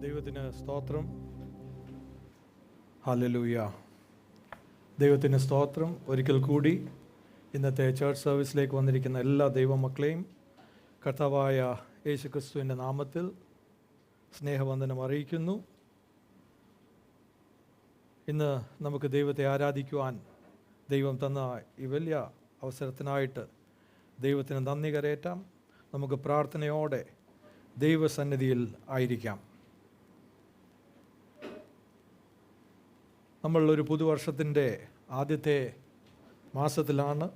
ദൈവത്തിന് സ്തോത്രം. ഹല്ലേലൂയ. ദൈവത്തിന് സ്തോത്രം. ഒരിക്കൽ കൂടി ഇന്നത്തെ ചർച്ച് സർവീസിലേക്ക് വന്നിരിക്കുന്ന എല്ലാ ദൈവമക്കളെയും കർത്താവായ യേശുക്രിസ്തുവിൻ്റെ നാമത്തിൽ സ്നേഹവന്ദനം അറിയിക്കുന്നു. ഇന്ന് നമുക്ക് ദൈവത്തെ ആരാധിക്കുവാൻ ദൈവം തന്ന ഈ വലിയ അവസരത്തിനായിട്ട് ദൈവത്തിന് നന്ദി കരയേറ്റാം. നമുക്ക് പ്രാർത്ഥനയോടെ ദൈവസന്നിധിയിൽ ആയിരിക്കാം. നമ്മൾ ഒരു പുതുവർഷത്തിൻ്റെ ആദ്യത്തെ മാസത്തിലാണ്.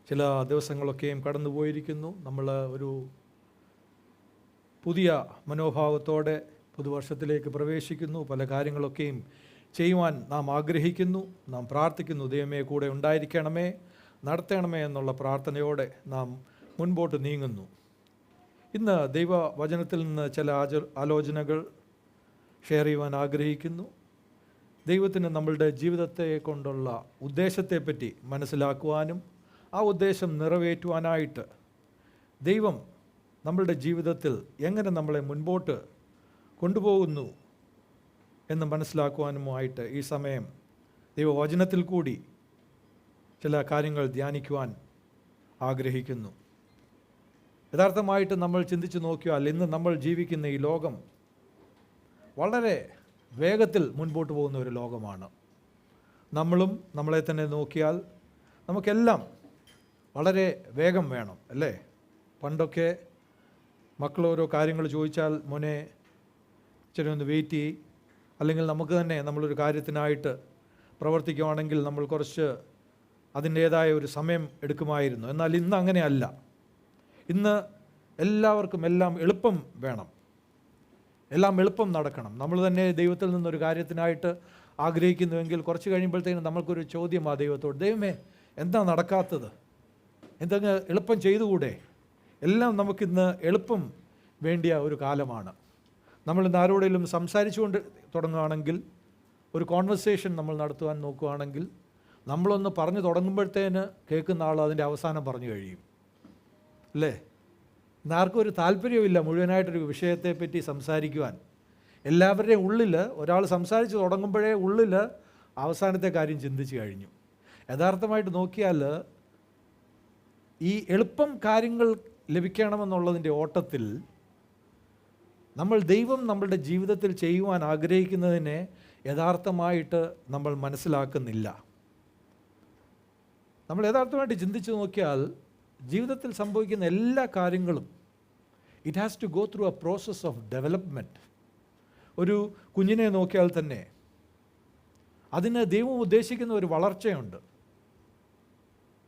ചില ദിവസങ്ങളൊക്കെയും കടന്നു പോയിരിക്കുന്നു. നമ്മൾ ഒരു പുതിയ മനോഭാവത്തോടെ പുതുവർഷത്തിലേക്ക് പ്രവേശിക്കുന്നു. പല കാര്യങ്ങളൊക്കെയും ചെയ്യുവാൻ നാം ആഗ്രഹിക്കുന്നു, നാം പ്രാർത്ഥിക്കുന്നു. ദൈവമേ കൂടെ ഉണ്ടായിരിക്കണമേ, നടത്തണമേ എന്നുള്ള പ്രാർത്ഥനയോടെ നാം മുൻപോട്ട് നീങ്ങുന്നു. ഇന്ന് ദൈവവചനത്തിൽ നിന്ന് ചില ആലോചനകൾ ഷെയർ ചെയ്യുവാൻ ആഗ്രഹിക്കുന്നു. ദൈവത്തിന് നമ്മളുടെ ജീവിതത്തെ കൊണ്ടുള്ള ഉദ്ദേശത്തെപ്പറ്റി മനസ്സിലാക്കുവാനും ആ ഉദ്ദേശം നിറവേറ്റുവാനായിട്ട് ദൈവം നമ്മളുടെ ജീവിതത്തിൽ എങ്ങനെ നമ്മളെ മുൻപോട്ട് കൊണ്ടുപോകുന്നു എന്ന് മനസ്സിലാക്കുവാനുമായിട്ട് ഈ സമയം ദൈവവചനത്തിൽ കൂടി ചില കാര്യങ്ങൾ ധ്യാനിക്കുവാൻ ആഗ്രഹിക്കുന്നു. യഥാർത്ഥമായിട്ട് നമ്മൾ ചിന്തിച്ച് നോക്കിയാൽ ഇന്ന് നമ്മൾ ജീവിക്കുന്ന ഈ ലോകം വളരെ വേഗത്തിൽ മുൻപോട്ട് പോകുന്ന ഒരു ലോകമാണ്. നമ്മളും നമ്മളെ തന്നെ നോക്കിയാൽ നമുക്കെല്ലാം വളരെ വേഗം വേണം, അല്ലേ? പണ്ടൊക്കെ മക്കൾ ഓരോ കാര്യങ്ങൾ ചോദിച്ചാൽ മോനെ ഇച്ചിരി ഒന്ന് വെയിറ്റ് ചെയ്യ്, അല്ലെങ്കിൽ നമുക്ക് തന്നെ നമ്മളൊരു കാര്യത്തിനായിട്ട് പ്രവർത്തിക്കുകയാണെങ്കിൽ നമ്മൾ കുറച്ച് അതിൻ്റേതായ ഒരു സമയം എടുക്കുമായിരുന്നു. എന്നാൽ ഇന്ന് അങ്ങനെയല്ല. ഇന്ന് എല്ലാവർക്കും എല്ലാം എളുപ്പം വേണം, എല്ലാം എളുപ്പം നടക്കണം. നമ്മൾ തന്നെ ദൈവത്തിൽ നിന്നൊരു കാര്യത്തിനായിട്ട് ആഗ്രഹിക്കുന്നുവെങ്കിൽ കുറച്ച് കഴിയുമ്പോഴത്തേക്കും നമ്മൾക്കൊരു ചോദ്യമാണ് ദൈവത്തോട്, ദൈവമേ എന്താ നടക്കാത്തത്, എന്തെങ്കിലും എളുപ്പം ചെയ്തുകൂടെ? എല്ലാം നമുക്കിന്ന് എളുപ്പം വേണ്ടിയ ഒരു കാലമാണ്. നമ്മളിന്ന് ആരോടെങ്കിലും സംസാരിച്ചുകൊണ്ട് തുടങ്ങുകയാണെങ്കിൽ, ഒരു കോൺവെർസേഷൻ നമ്മൾ നടത്തുവാൻ നോക്കുകയാണെങ്കിൽ, നമ്മളൊന്ന് പറഞ്ഞു തുടങ്ങുമ്പോഴത്തേന് കേൾക്കുന്ന ആൾ അതിൻ്റെ അവസാനം പറഞ്ഞു കഴിയും, അല്ലേ? ആർക്കും ഒരു താല്പര്യമില്ല മുഴുവനായിട്ടൊരു വിഷയത്തെപ്പറ്റി സംസാരിക്കുവാൻ. എല്ലാവരുടെയും ഉള്ളിൽ ഒരാൾ സംസാരിച്ച് തുടങ്ങുമ്പോഴേ ഉള്ളിൽ അവസാനത്തെ കാര്യം ചിന്തിച്ച് കഴിഞ്ഞു. യഥാർത്ഥമായിട്ട് നോക്കിയാൽ ഈ എളുപ്പം കാര്യങ്ങൾ ലഭിക്കണമെന്നുള്ളതിൻ്റെ ഓട്ടത്തിൽ നമ്മൾ ദൈവം നമ്മളുടെ ജീവിതത്തിൽ ചെയ്യുവാൻ ആഗ്രഹിക്കുന്നതിനെ യഥാർത്ഥമായിട്ട് നമ്മൾ മനസ്സിലാക്കുന്നില്ല. നമ്മൾ യഥാർത്ഥമായിട്ട് ചിന്തിച്ച് നോക്കിയാൽ ജീവിതത്തിൽ സംഭവിക്കുന്ന എല്ലാ കാര്യങ്ങളും it has to go through a process of development. ഒരു കുഞ്ഞിനെ നോക്കിയാൽ തന്നെ അതിന് ദൈവം ഉദ്ദേശിക്കുന്ന ഒരു വളർച്ചയുണ്ട്.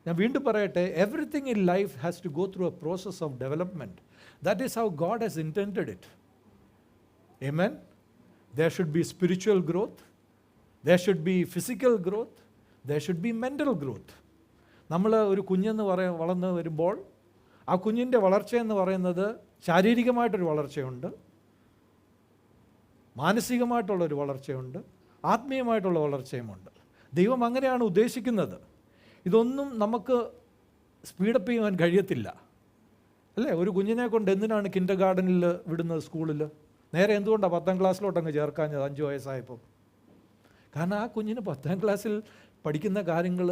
ഞാൻ വീണ്ടും പറയട്ടെ, everything in life has to go through a process of development. That is how God has intended it. Amen. there should be spiritual growth, there should be physical growth, there should be mental growth. നമ്മൾ ഒരു കുഞ്ഞെന്ന് വളർന്ന് വരുമ്പോൾ ആ കുഞ്ഞിൻ്റെ വളർച്ചയെന്ന് പറയുന്നത് ശാരീരികമായിട്ടൊരു വളർച്ചയുണ്ട്, മാനസികമായിട്ടുള്ളൊരു വളർച്ചയുണ്ട്, ആത്മീയമായിട്ടുള്ള വളർച്ചയുമുണ്ട്. ദൈവം അങ്ങനെയാണ് ഉദ്ദേശിക്കുന്നത്. ഇതൊന്നും നമുക്ക് സ്പീഡപ്പ് ചെയ്യുവാൻ കഴിയത്തില്ല, അല്ലേ? ഒരു കുഞ്ഞിനെ കൊണ്ട് എന്തിനാണ് കിൻഡർ ഗാർഡനിൽ വിടുന്നത്, സ്കൂളിൽ? നേരെ എന്തുകൊണ്ടാണ് 10ാം ക്ലാസ്സിലോട്ടങ്ങ് ചേർക്കാഞ്ഞത് 5 വയസ്സായപ്പോൾ? കാരണം ആ കുഞ്ഞിന് 10ാം ക്ലാസ്സിൽ പഠിക്കുന്ന കാര്യങ്ങൾ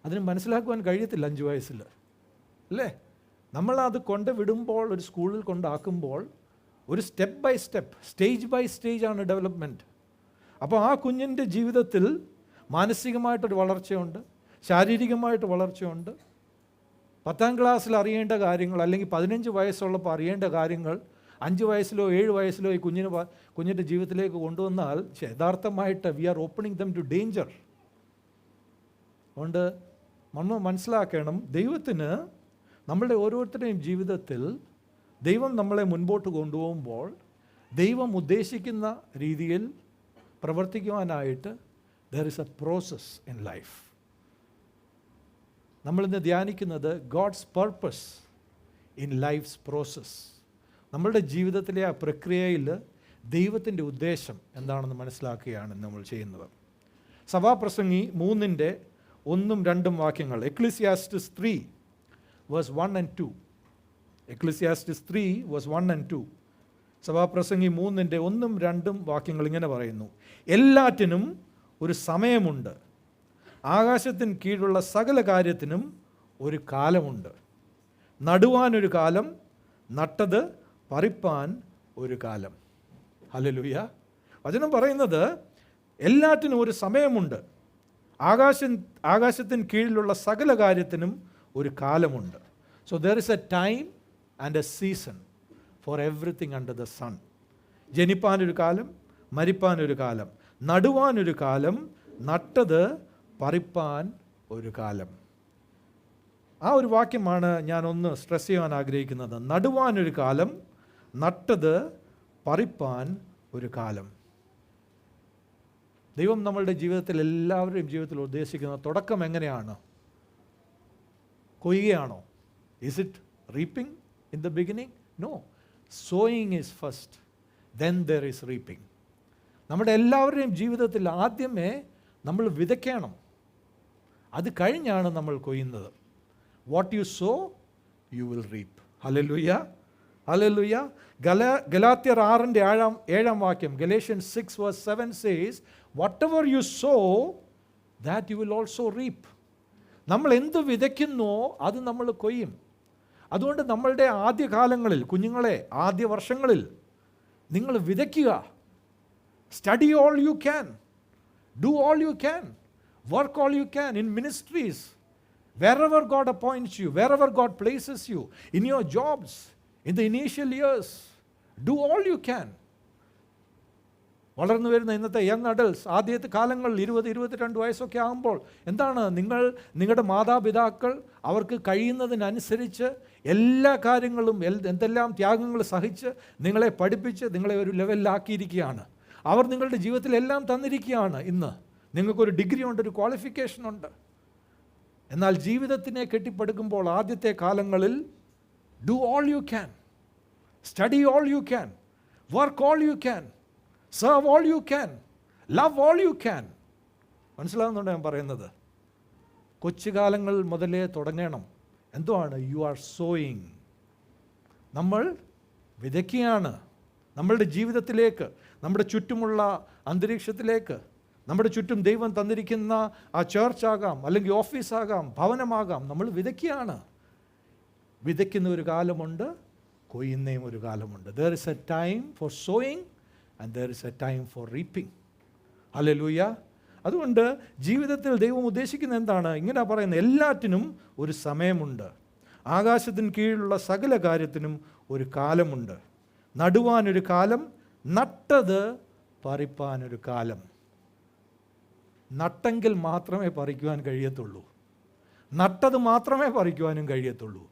അതിന് മനസ്സിലാക്കുവാൻ കഴിയത്തില്ല 5 വയസ്സിൽ, അല്ലേ? നമ്മളത് കൊണ്ട് വിടുമ്പോൾ, ഒരു സ്കൂളിൽ കൊണ്ടാക്കുമ്പോൾ ഒരു step by step, stage by സ്റ്റേജാണ് ഡെവലപ്മെൻറ്റ്. അപ്പോൾ ആ കുഞ്ഞിൻ്റെ ജീവിതത്തിൽ മാനസികമായിട്ടൊരു വളർച്ചയുണ്ട്, ശാരീരികമായിട്ട് വളർച്ചയുണ്ട്. 10ാം ക്ലാസ്സിൽ അറിയേണ്ട കാര്യങ്ങൾ, അല്ലെങ്കിൽ 15 വയസ്സുള്ളപ്പോൾ അറിയേണ്ട കാര്യങ്ങൾ 5 വയസ്സിലോ 7 വയസ്സിലോ ഈ കുഞ്ഞിൻ്റെ ജീവിതത്തിലേക്ക് കൊണ്ടുവന്നാൽ യഥാർത്ഥമായിട്ട് we are opening them to danger. അതുകൊണ്ട് നമ്മൾ മനസ്സിലാക്കണം, ദൈവത്തിന് നമ്മളുടെ ഓരോരുത്തരുടെയും ജീവിതത്തിൽ ദൈവം നമ്മളെ മുൻപോട്ട് കൊണ്ടുപോകുമ്പോൾ ദൈവം ഉദ്ദേശിക്കുന്ന രീതിയിൽ പ്രവർത്തിക്കുവാനായിട്ട് there is a process in life. നമ്മളിന്ന് ധ്യാനിക്കുന്നത് God's purpose in life's process. നമ്മളുടെ ജീവിതത്തിലെ ആ പ്രക്രിയയിൽ ദൈവത്തിൻ്റെ ഉദ്ദേശം എന്താണെന്ന് മനസ്സിലാക്കുകയാണ് നമ്മൾ ചെയ്യുന്നത്. സഭാപ്രസംഗി 3:1-2 വാക്യങ്ങൾ. എക്ലീസിയാസ്റ്റിസ് 3:1-2. Ecclesiastes 3:1-2 സഭാപ്രസംഗി 3:1, 2 വാക്യങ്ങൾ ഇങ്ങനെ പറയുന്നു: എല്ലാറ്റിനും ഒരു സമയമുണ്ട്, ആകാശത്തിന് കീഴുള്ള സകല കാര്യത്തിനും ഒരു കാലമുണ്ട്. നടുവാനൊരു കാലം, നട്ടത് പറിപ്പാൻ ഒരു കാലം. ഹല്ലേലൂയ. വചനം പറയുന്നത് എല്ലാറ്റിനും ഒരു സമയമുണ്ട്, ആകാശത്തിന് കീഴിലുള്ള സകല കാര്യത്തിനും ഒരു കാലമുണ്ട്. So there is a time and a season for everything under the sun. ജനിപ്പാനൊരു കാലം, മരിപ്പാനൊരു കാലം, നടുവാനൊരു കാലം, നട്ടത് പറിപ്പാൻ ഒരു കാലം. ആ ഒരു വാക്യമാണ് ഞാനൊന്ന് സ്ട്രെസ് ചെയ്യാൻ ആഗ്രഹിക്കുന്നത്. നടുവാനൊരു കാലം, നട്ടത് പറിപ്പാൻ ഒരു കാലം. ദൈവം നമ്മളുടെ ജീവിതത്തിൽ, എല്ലാവരുടെയും ജീവിതത്തിൽ ഉദ്ദേശിക്കുന്ന തുടക്കം എങ്ങനെയാണ്? കൊയ്യുകയാണോ? Is it reaping in the beginning? No. Sowing is first, then there is reaping. നമ്മുടെ എല്ലാവരുടെയും ജീവിതത്തിൽ ആദ്യമേ നമ്മൾ വിതയ്ക്കണം, അത് കഴിഞ്ഞാണ് നമ്മൾ കൊയ്യുന്നത്. What you sow you will reap. Hallelujah, hallelujah. ഗലാത്യർ 6:7 വാക്യം, Galatians 6:7 says, whatever you sow, that you will also reap. നമ്മൾ എന്ത് വിതയ്ക്കുന്നോ അത് നമ്മൾ കൊയ്യും. അതുകൊണ്ട് നമ്മളുടെ ആദ്യകാലങ്ങളിൽ, കുഞ്ഞുങ്ങളെ, ആദ്യ വർഷങ്ങളിൽ നിങ്ങൾ വിതയ്ക്കുക. Study all you can, do all you can, work all you can in ministries, wherever God appoints you, wherever God places you, in your jobs, in the initial years, do all you can. വളർന്നു വരുന്ന ഇന്നത്തെ young adults ആദ്യത്തെ കാലങ്ങളിൽ 20-22 വയസ്സൊക്കെ ആകുമ്പോൾ എന്താണ്, നിങ്ങളുടെ മാതാപിതാക്കൾ അവർക്ക് കഴിയുന്നതിനനുസരിച്ച് എല്ലാ കാര്യങ്ങളും എന്തെല്ലാം ത്യാഗങ്ങൾ സഹിച്ച് നിങ്ങളെ പഠിപ്പിച്ച് നിങ്ങളെ ഒരു ലെവലിലാക്കിയിരിക്കുകയാണ്. അവർ നിങ്ങളുടെ ജീവിതത്തിൽ എല്ലാം തന്നിരിക്കുകയാണ്. ഇന്ന് നിങ്ങൾക്കൊരു ഡിഗ്രി ഉണ്ട്, ഒരു ക്വാളിഫിക്കേഷൻ ഉണ്ട്. എന്നാൽ ജീവിതത്തിനെ കെട്ടിപ്പടുക്കുമ്പോൾ ആദ്യത്തെ കാലങ്ങളിൽ do all you can, study all you can, work all you can, serve all you can, love all you can. മനസ്സിലാകുന്നുണ്ടോ ഞാൻ പറയുന്നത്? കൊച്ചുകാലങ്ങൾ മുതലേ തുടങ്ങണം. എന്തുവാണ്? You are sowing. നമ്മൾ വിതയ്ക്കുകയാണ് നമ്മളുടെ ജീവിതത്തിലേക്ക്, നമ്മുടെ ചുറ്റുമുള്ള അന്തരീക്ഷത്തിലേക്ക്. നമ്മുടെ ചുറ്റും ദൈവം തന്നിരിക്കുന്ന ആ ചർച്ചാകാം, അല്ലെങ്കിൽ ഓഫീസാകാം, ഭവനമാകാം, നമ്മൾ വിതയ്ക്കുകയാണ്. വിതയ്ക്കുന്ന ഒരു കാലമുണ്ട്, കൊയ്യുന്നയും ഒരു കാലമുണ്ട്. There is a time for sowing and there is a time for reaping. Hallelujah. അതുകൊണ്ട് ജീവിതത്തിൽ ദൈവം ഉദ്ദേശിക്കുന്നത് എന്താണ്? ഇങ്ങനെ പറയുന്നത്, എല്ലാറ്റിനും ഒരു സമയമുണ്ട്, ആകാശത്തിന് കീഴിലുള്ള സകല കാര്യത്തിനും ഒരു കാലമുണ്ട്. നടുവാനൊരു കാലം, നട്ടത് പറിപ്പാനൊരു കാലം. നട്ടെങ്കിൽ മാത്രമേ പറിക്കുവാൻ കഴിയത്തുള്ളൂ, നട്ടത് മാത്രമേ പറിക്കുവാനും കഴിയത്തുള്ളൂ.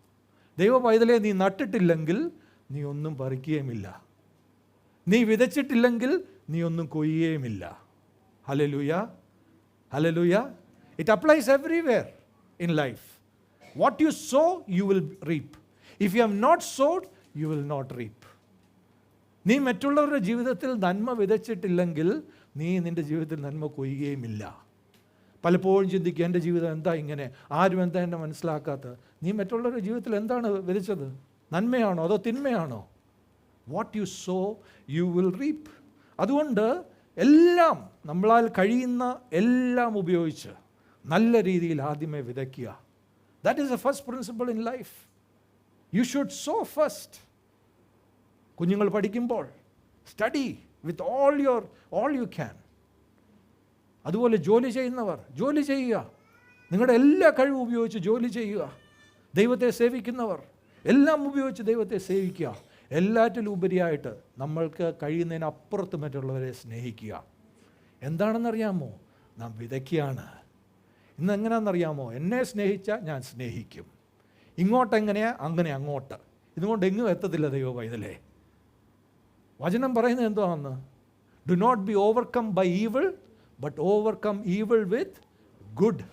ദൈവ പൈതലേ, നീ നട്ടിട്ടില്ലെങ്കിൽ നീ ഒന്നും പറിക്കുകയുമില്ല, നീ വിതച്ചിട്ടില്ലെങ്കിൽ നീ ഒന്നും കൊയ്യുകയുമില്ല. Hallelujah, hallelujah. It applies everywhere in life. What you sow you will reap. If you have not sowed you will not reap. നീ മറ്റുള്ളവരുടെ ജീവിതത്തിൽ നന്മ വിതച്ചിട്ടില്ലെങ്കിൽ നീ നിൻ്റെ ജീവിതത്തിൽ നന്മ കൊയ്യുകയുമില്ല. പലപ്പോഴും ചിന്തിക്കുക, എൻ്റെ ജീവിതം എന്താ ഇങ്ങനെ, ആരും എന്താ എന്നെ മനസ്സിലാക്കാത്തത്. നീ മറ്റുള്ളവരുടെ ജീവിതത്തിൽ എന്താണ് വിതച്ചത്? നന്മയാണോ അതോ തിന്മയാണോ? What you sow you will reap. അതുകൊണ്ട് എല്ലാം, നമ്മളാൽ കഴിയുന്ന എല്ലാം ഉപയോഗിച്ച് നല്ല രീതിയിൽ ആദ്യമേ വിതയ്ക്കുക. That is a first principle in life. You should sow first. കുഞ്ഞുങ്ങൾ പഠിക്കുമ്പോൾ study with all you can. അതുപോലെ ജോലി ചെയ്യുന്നവർ ജോലി ചെയ്യുക, നിങ്ങളുടെ എല്ലാ കഴിവും ഉപയോഗിച്ച് ജോലി ചെയ്യുക. ദൈവത്തെ സേവിക്കുന്നവർ എല്ലാം ഉപയോഗിച്ച് ദൈവത്തെ സേവിക്കുക. എല്ലാറ്റിലും ഉപരിയായിട്ട് നമ്മൾക്ക് കഴിയുന്നതിനപ്പുറത്ത് മറ്റുള്ളവരെ സ്നേഹിക്കുക. എന്താണെന്നറിയാമോ? നാം വിതയ്ക്കുകയാണ്. ഇന്ന് എങ്ങനെയാണെന്നറിയാമോ? എന്നെ സ്നേഹിച്ചാൽ ഞാൻ സ്നേഹിക്കും. ഇങ്ങോട്ടെങ്ങനെയാ അങ്ങനെ അങ്ങോട്ട്. ഇതുകൊണ്ട് എങ്ങും എത്തത്തില്ല ദൈവ പൈതലേ. വചനം പറയുന്നത് എന്താണെന്ന്? Do not be overcome by evil but overcome evil with good.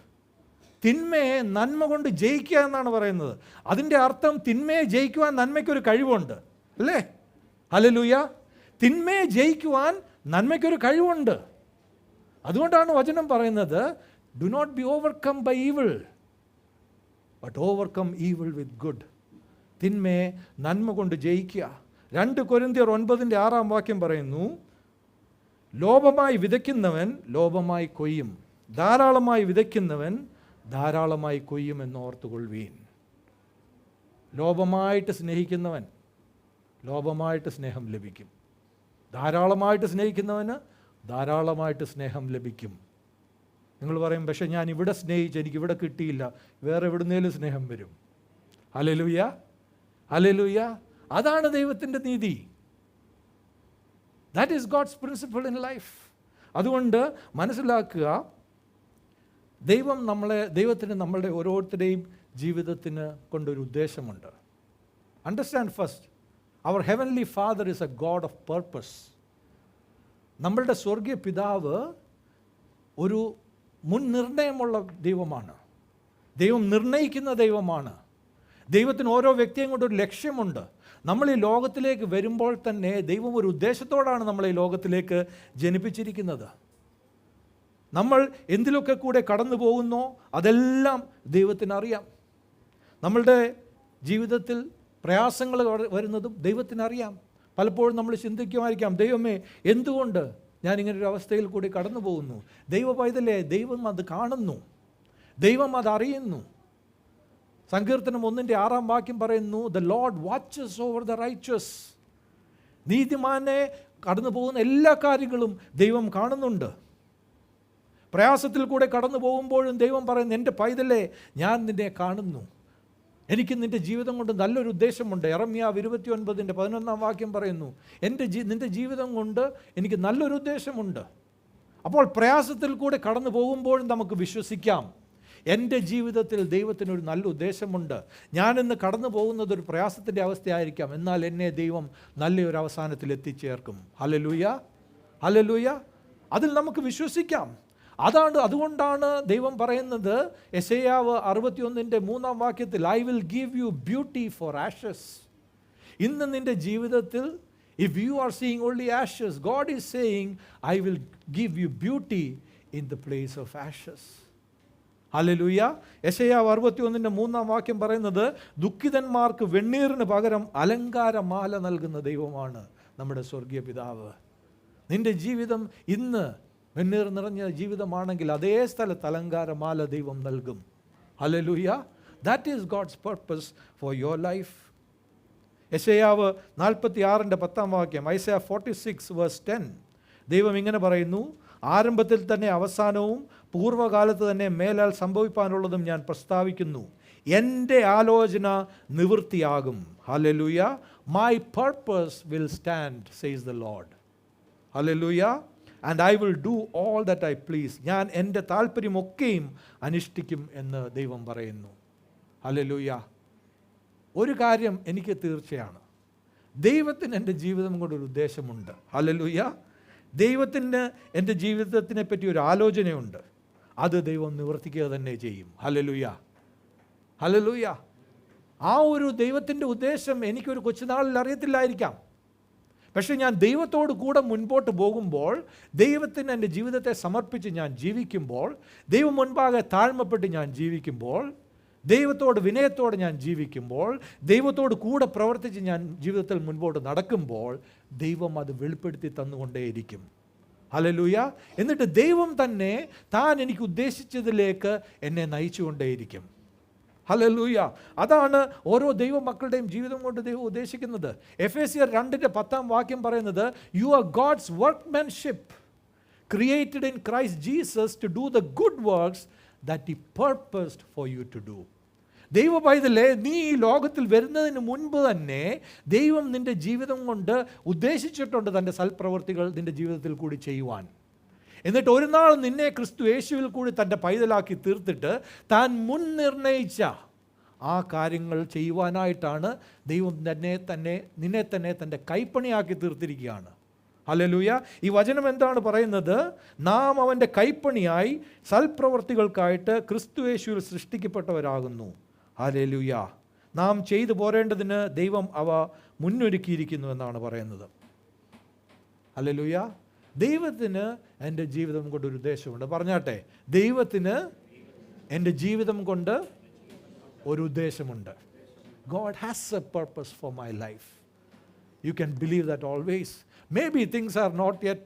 തിന്മയെ നന്മ കൊണ്ട് ജയിക്കുക എന്നാണ് പറയുന്നത്. അതിൻ്റെ അർത്ഥം തിന്മയെ ജയിക്കുവാൻ നന്മയ്ക്കൊരു കഴിവുണ്ട്, അല്ലേ? ഹല്ലേലൂയ. തിന്മയെ ജയിക്കുവാൻ നന്മയ്ക്കൊരു കഴിവുണ്ട്. അതുകൊണ്ടാണ് വചനം പറയുന്നത്, do not be overcome by evil but overcome evil with good. തിന്മയെ നന്മ കൊണ്ട് ജയിക്കുക. 2 കൊരിന്ത്യർ 9:6 പറയുന്നു, ലോഭമായി വിതയ്ക്കുന്നവൻ ലോഭമായി കൊയ്യും, ധാരാളമായി വിതയ്ക്കുന്നവൻ ധാരാളമായി കൊയ്യും എന്നോർത്തുകൊള്ളുവീൻ. ലോഭമായിട്ട് സ്നേഹിക്കുന്നവൻ ലോഭമായിട്ട് സ്നേഹം ലഭിക്കും. ധാരാളമായിട്ട് സ്നേഹിക്കുന്നവന് ധാരാളമായിട്ട് സ്നേഹം ലഭിക്കും. നിങ്ങൾ പറയും, പക്ഷേ ഞാൻ ഇവിടെ സ്നേഹിച്ച് എനിക്കിവിടെ കിട്ടിയില്ല, വേറെ എവിടുന്നേലും സ്നേഹം വരും. Hallelujah, hallelujah. അതാണ് ദൈവത്തിൻ്റെ നീതി. That is God's principle in life. അതുകൊണ്ട് മനസ്സിലാക്കുക, ദൈവത്തിന് നമ്മളുടെ ഓരോരുത്തരുടെയും ജീവിതത്തിന് കൊണ്ടൊരു ഉദ്ദേശമുണ്ട്. Understand first, our heavenly father is a God of purpose. നമ്മളുടെ സ്വർഗീയ പിതാവ് ഒരു മുൻനിർണയമുള്ള ദൈവമാണ്. ദൈവം നിർണയിക്കുന്ന ദൈവമാണ്. ദൈവത്തിന് ഓരോ വ്യക്തിയും കൊണ്ടൊരു ലക്ഷ്യമുണ്ട്. നമ്മൾ ഈ ലോകത്തിലേക്ക് വരുമ്പോൾ തന്നെ ദൈവം ഒരു ഉദ്ദേശത്തോടാണ് നമ്മളെ ഈ ലോകത്തിലേക്ക് ജനിപ്പിച്ചിരിക്കുന്നത്. നമ്മൾ എന്തിലൊക്കെ കൂടെ കടന്നു പോകുന്നോ അതെല്ലാം ദൈവത്തിനറിയാം. നമ്മളുടെ ജീവിതത്തിൽ പ്രയാസങ്ങൾ വരുന്നതും ദൈവത്തിനറിയാം. പലപ്പോഴും നമ്മൾ ചിന്തിക്കുമായിരിക്കാം, ദൈവമേ എന്തുകൊണ്ട് ഞാനിങ്ങനൊരു അവസ്ഥയിൽ കൂടി കടന്നു പോകുന്നു? ദൈവ പൈതലേ, ദൈവം അത് കാണുന്നു, ദൈവം അതറിയുന്നു. സങ്കീർത്തനം 1:6 പറയുന്നു, the Lord watches over the righteous. നീതിമാനെ കടന്നു പോകുന്ന എല്ലാ കാര്യങ്ങളും ദൈവം കാണുന്നുണ്ട്. പ്രയാസത്തിൽ കൂടെ കടന്നു പോകുമ്പോഴും ദൈവം പറയുന്നു, എൻ്റെ പൈതലേ ഞാൻ നിന്നെ കാണുന്നു, എനിക്ക് നിൻ്റെ ജീവിതം കൊണ്ട് നല്ലൊരു ഉദ്ദേശമുണ്ട്. യെരമ്യാവ് 29:11 പറയുന്നു, നിൻ്റെ ജീവിതം കൊണ്ട് എനിക്ക് നല്ലൊരു ഉദ്ദേശമുണ്ട്. അപ്പോൾ പ്രയാസത്തിൽ കൂടെ കടന്നു പോകുമ്പോഴും നമുക്ക് വിശ്വസിക്കാം, എൻ്റെ ജീവിതത്തിൽ ദൈവത്തിനൊരു നല്ല ഉദ്ദേശമുണ്ട്. ഞാനിന്ന് കടന്നു പോകുന്നത് ഒരു പ്രയാസത്തിൻ്റെ അവസ്ഥയായിരിക്കാം, എന്നാൽ എന്നെ ദൈവം നല്ലൊരു അവസാനത്തിൽ എത്തിച്ചേർക്കും. Hallelujah, hallelujah. അതിൽ നമുക്ക് വിശ്വസിക്കാം. അതുകൊണ്ടാണ് ദൈവം പറയുന്നത്, യെശയ്യാവ് 61:3 I will give you beauty for ashes. ഇന്ന് നിൻ്റെ ജീവിതത്തിൽ if you are seeing only ashes, God is saying I will give you beauty in the place of ashes. ഹല്ലേലൂയ. യെശയ്യാവ് 61:3 പറയുന്നത്, ദുഃഖിതന്മാർക്ക് വെണ്ണീറിന് പകരം അലങ്കാരമാല നൽകുന്ന ദൈവമാണ് നമ്മുടെ സ്വർഗീയ പിതാവ്. നിൻ്റെ ജീവിതം ഇന്ന് വെണ്ണീർ നിറഞ്ഞ ജീവിതമാണെങ്കിൽ അതേ സ്ഥലത്ത് അലങ്കാരമാല ദൈവം നൽകും. ഹല്ലേലൂയ. That is God's purpose for your life. യെശയ്യാവ് 46:10 ഐസയ 46:10 ദൈവം ഇങ്ങനെ പറയുന്നു, ആരംഭത്തിൽ തന്നെ അവസാനവും പൂർവ്വകാലത്ത് തന്നെ മേലാൽ സംഭവിപ്പാനുള്ളതും ഞാൻ പ്രസ്താവിക്കുന്നു. എൻ്റെ ആലോചന നിവൃത്തിയാകും. ഹല്ലേലൂയ. My purpose will stand, says the Lord. ഹല്ലേലൂയ. And I will do all that I please. ഞാൻ എൻ്റെ താല്പര്യമൊക്കെയും അനുഷ്ഠിക്കും എന്ന് ദൈവം പറയുന്നു. ഹല്ലേലൂയ. ഒരു കാര്യം എനിക്ക് തീർച്ചയാണ്, ദൈവത്തിന് എൻ്റെ ജീവിതം കൊണ്ടൊരു ഉദ്ദേശമുണ്ട്. ഹല്ലേലൂയ. ദൈവത്തിന് എൻ്റെ ജീവിതത്തിനെ പറ്റി ഒരു ആലോചനയുണ്ട്. അത് ദൈവം നിവർത്തിക്കുക തന്നെ ചെയ്യും. Hallelujah, hallelujah. ആ ഒരു ദൈവത്തിൻ്റെ ഉദ്ദേശം എനിക്കൊരു കൊച്ചുനാളിൽ അറിയത്തില്ലായിരിക്കാം. പക്ഷേ ഞാൻ ദൈവത്തോട് കൂടെ മുൻപോട്ട് പോകുമ്പോൾ, ദൈവത്തിന് എൻ്റെ ജീവിതത്തെ സമർപ്പിച്ച് ഞാൻ ജീവിക്കുമ്പോൾ, ദൈവം മുൻപാകെ താഴ്മപ്പെട്ട് ഞാൻ ജീവിക്കുമ്പോൾ, ദൈവത്തോട് വിനയത്തോടെ ഞാൻ ജീവിക്കുമ്പോൾ, ദൈവത്തോട് കൂടെ പ്രവർത്തിച്ച് ഞാൻ ജീവിതത്തിൽ മുൻപോട്ട് നടക്കുമ്പോൾ, ദൈവം അത് വെളിപ്പെടുത്തി തന്നുകൊണ്ടേയിരിക്കും. ഹല്ലേലൂയ. എന്നിട്ട് ദൈവം തന്നെ താൻ എനിക്ക് ഉദ്ദേശിച്ചതിലേക്ക് എന്നെ നയിച്ചുകൊണ്ടേയിരിക്കും. ഹല്ലേലൂയ. അതാണ് ഓരോ ദൈവമക്കളുടെയും ജീവിതം കൊണ്ട് ദൈവം ഉദ്ദേശിക്കുന്നത്. എഫേസ്യർ 2:10 പറയുന്നത്, you are God's workmanship created in Christ Jesus to do the good works that he purposed for you to do. ദൈവ പൈതലേ, നീ ഈ ലോകത്തിൽ വരുന്നതിന് മുൻപ് തന്നെ ദൈവം നിൻ്റെ ജീവിതം കൊണ്ട് ഉദ്ദേശിച്ചിട്ടുണ്ട് തൻ്റെ സൽപ്രവൃത്തികൾ നിൻ്റെ ജീവിതത്തിൽ കൂടി ചെയ്യുവാൻ. എന്നിട്ട് ഒരു നാൾ നിന്നെ ക്രിസ്തു യേശുവിൽ കൂടി തൻ്റെ പൈതലാക്കി തീർത്തിട്ട് താൻ മുൻ നിർണയിച്ച ആ കാര്യങ്ങൾ ചെയ്യുവാനായിട്ടാണ് ദൈവം നിന്നെ തന്നെ തൻ്റെ കൈപ്പണിയാക്കി തീർത്തിരിക്കുകയാണ്. ഹല്ലേലൂയ. ഈ വചനം എന്താണ് പറയുന്നത്? നാം അവൻ്റെ കൈപ്പണിയായി സൽപ്രവർത്തികൾക്കായിട്ട് ക്രിസ്തു യേശുവിൽ സൃഷ്ടിക്കപ്പെട്ടവരാകുന്നു. ഹല്ലേലൂയ. നാം ചെയ്തു പോരേണ്ടതിന് ദൈവം അവ മുന്നൊരുക്കിയിരിക്കുന്നു എന്നാണ് പറയുന്നത്. ഹല്ലേലൂയ. ദൈവത്തിന് എൻ്റെ ജീവിതം കൊണ്ട് ഒരു ഉദ്ദേശമുണ്ട്. പറഞ്ഞാട്ടെ, ദൈവത്തിന് എൻ്റെ ജീവിതം കൊണ്ട് ഒരു ഉദ്ദേശമുണ്ട്. God has a purpose for my life. You can believe that always. Maybe things are not yet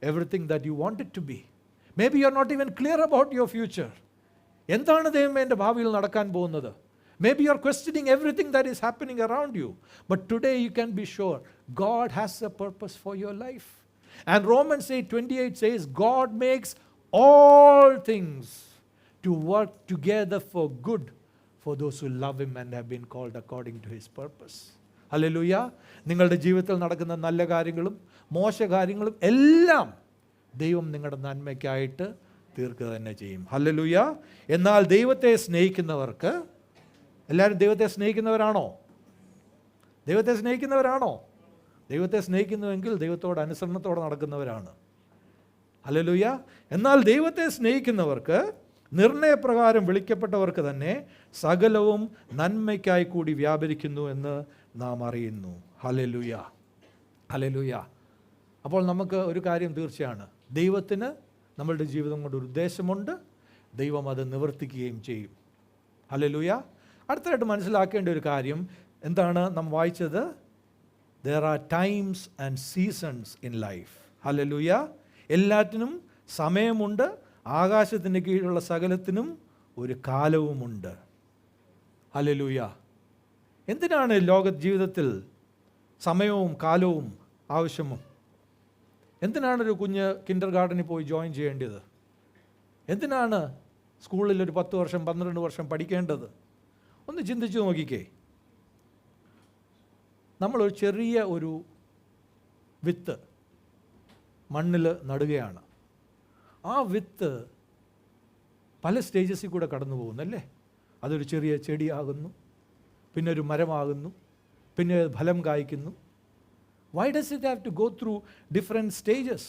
everything that you want it to be. Maybe you are not even clear about your future. എന്താണ് ദൈവമേ എൻ്റെ ഭാവിയിൽ നടക്കാൻ പോകുന്നത്? Maybe you are questioning everything that is happening around you. But today you can be sure God has a purpose for your life. And Romans 8:28 says, God makes all things to work together for good for those who love him and have been called according to his purpose. Hallelujah. നിങ്ങളുടെ ജീവിതത്തിൽ നടക്കുന്ന നല്ല കാര്യങ്ങളും മോശ കാര്യങ്ങളും എല്ലാം ദൈവം നിങ്ങളുടെ നന്മയ്ക്കായിട്ട് തീർക്കുക തന്നെ ചെയ്യും. ഹല്ലേലൂയ. എന്നാൽ ദൈവത്തെ സ്നേഹിക്കുന്നവർക്ക്, എല്ലാവരും ദൈവത്തെ സ്നേഹിക്കുന്നവരാണോ? ദൈവത്തെ സ്നേഹിക്കുന്നവരാണോ? ദൈവത്തെ സ്നേഹിക്കുന്നുവെങ്കിൽ ദൈവത്തോട് അനുസരണത്തോടെ നടക്കുന്നവരാണ്. ഹല്ലേലൂയ. എന്നാൽ ദൈവത്തെ സ്നേഹിക്കുന്നവർക്ക്, നിർണയപ്രകാരം വിളിക്കപ്പെട്ടവർക്ക് തന്നെ സകലവും നന്മയ്ക്കായി കൂടി വ്യാപരിക്കുന്നു എന്ന് നാം അറിയുന്നു. ഹല്ലേലൂയ. ഹല്ലേലൂയ. അപ്പോൾ നമുക്ക് ഒരു കാര്യം തീർച്ചയാണ്, ദൈവത്തിന് നമ്മളുടെ ജീവിതം കൊണ്ട് ഒരു ഉദ്ദേശമുണ്ട്. ദൈവം അത് നിവർത്തിക്കുകയും ചെയ്യും. ഹല്ലേലൂയ. അടുത്തതായിട്ട് മനസ്സിലാക്കേണ്ട ഒരു കാര്യം എന്താണ് നാം വായിച്ചത്? There are times and seasons in life. Hallelujah. എല്ലാറ്റിനും സമയമുണ്ട്. ആകാശത്തിൻ്റെ കീഴിലുള്ള സകലത്തിനും ഒരു കാലവുമുണ്ട്. ഹല്ലേലൂയ. എന്തിനാണ് ലോക ജീവിതത്തിൽ സമയവും കാലവും ആവശ്യമോ? എന്തിനാണ് ഒരു കുഞ്ഞ് കിൻഡർ ഗാർഡനിൽ പോയി ജോയിൻ ചെയ്യേണ്ടത്? എന്തിനാണ് സ്കൂളിൽ ഒരു 10 വർഷം 12 വർഷം പഠിക്കേണ്ടത്? ഒന്ന് ചിന്തിച്ചു നോക്കിക്കേ. നമ്മളൊരു ചെറിയ ഒരു വിത്ത് മണ്ണിൽ നടുകയാണ്. ആ വിത്ത് പല സ്റ്റേജസിൽ കൂടെ കടന്നു പോകുന്നല്ലേ. അതൊരു ചെറിയ ചെടിയാകുന്നു, പിന്നെ ഒരു മരമാകുന്നു, പിന്നെ ഫലം കായ്ക്കുന്നു. Why does it have to go through different stages?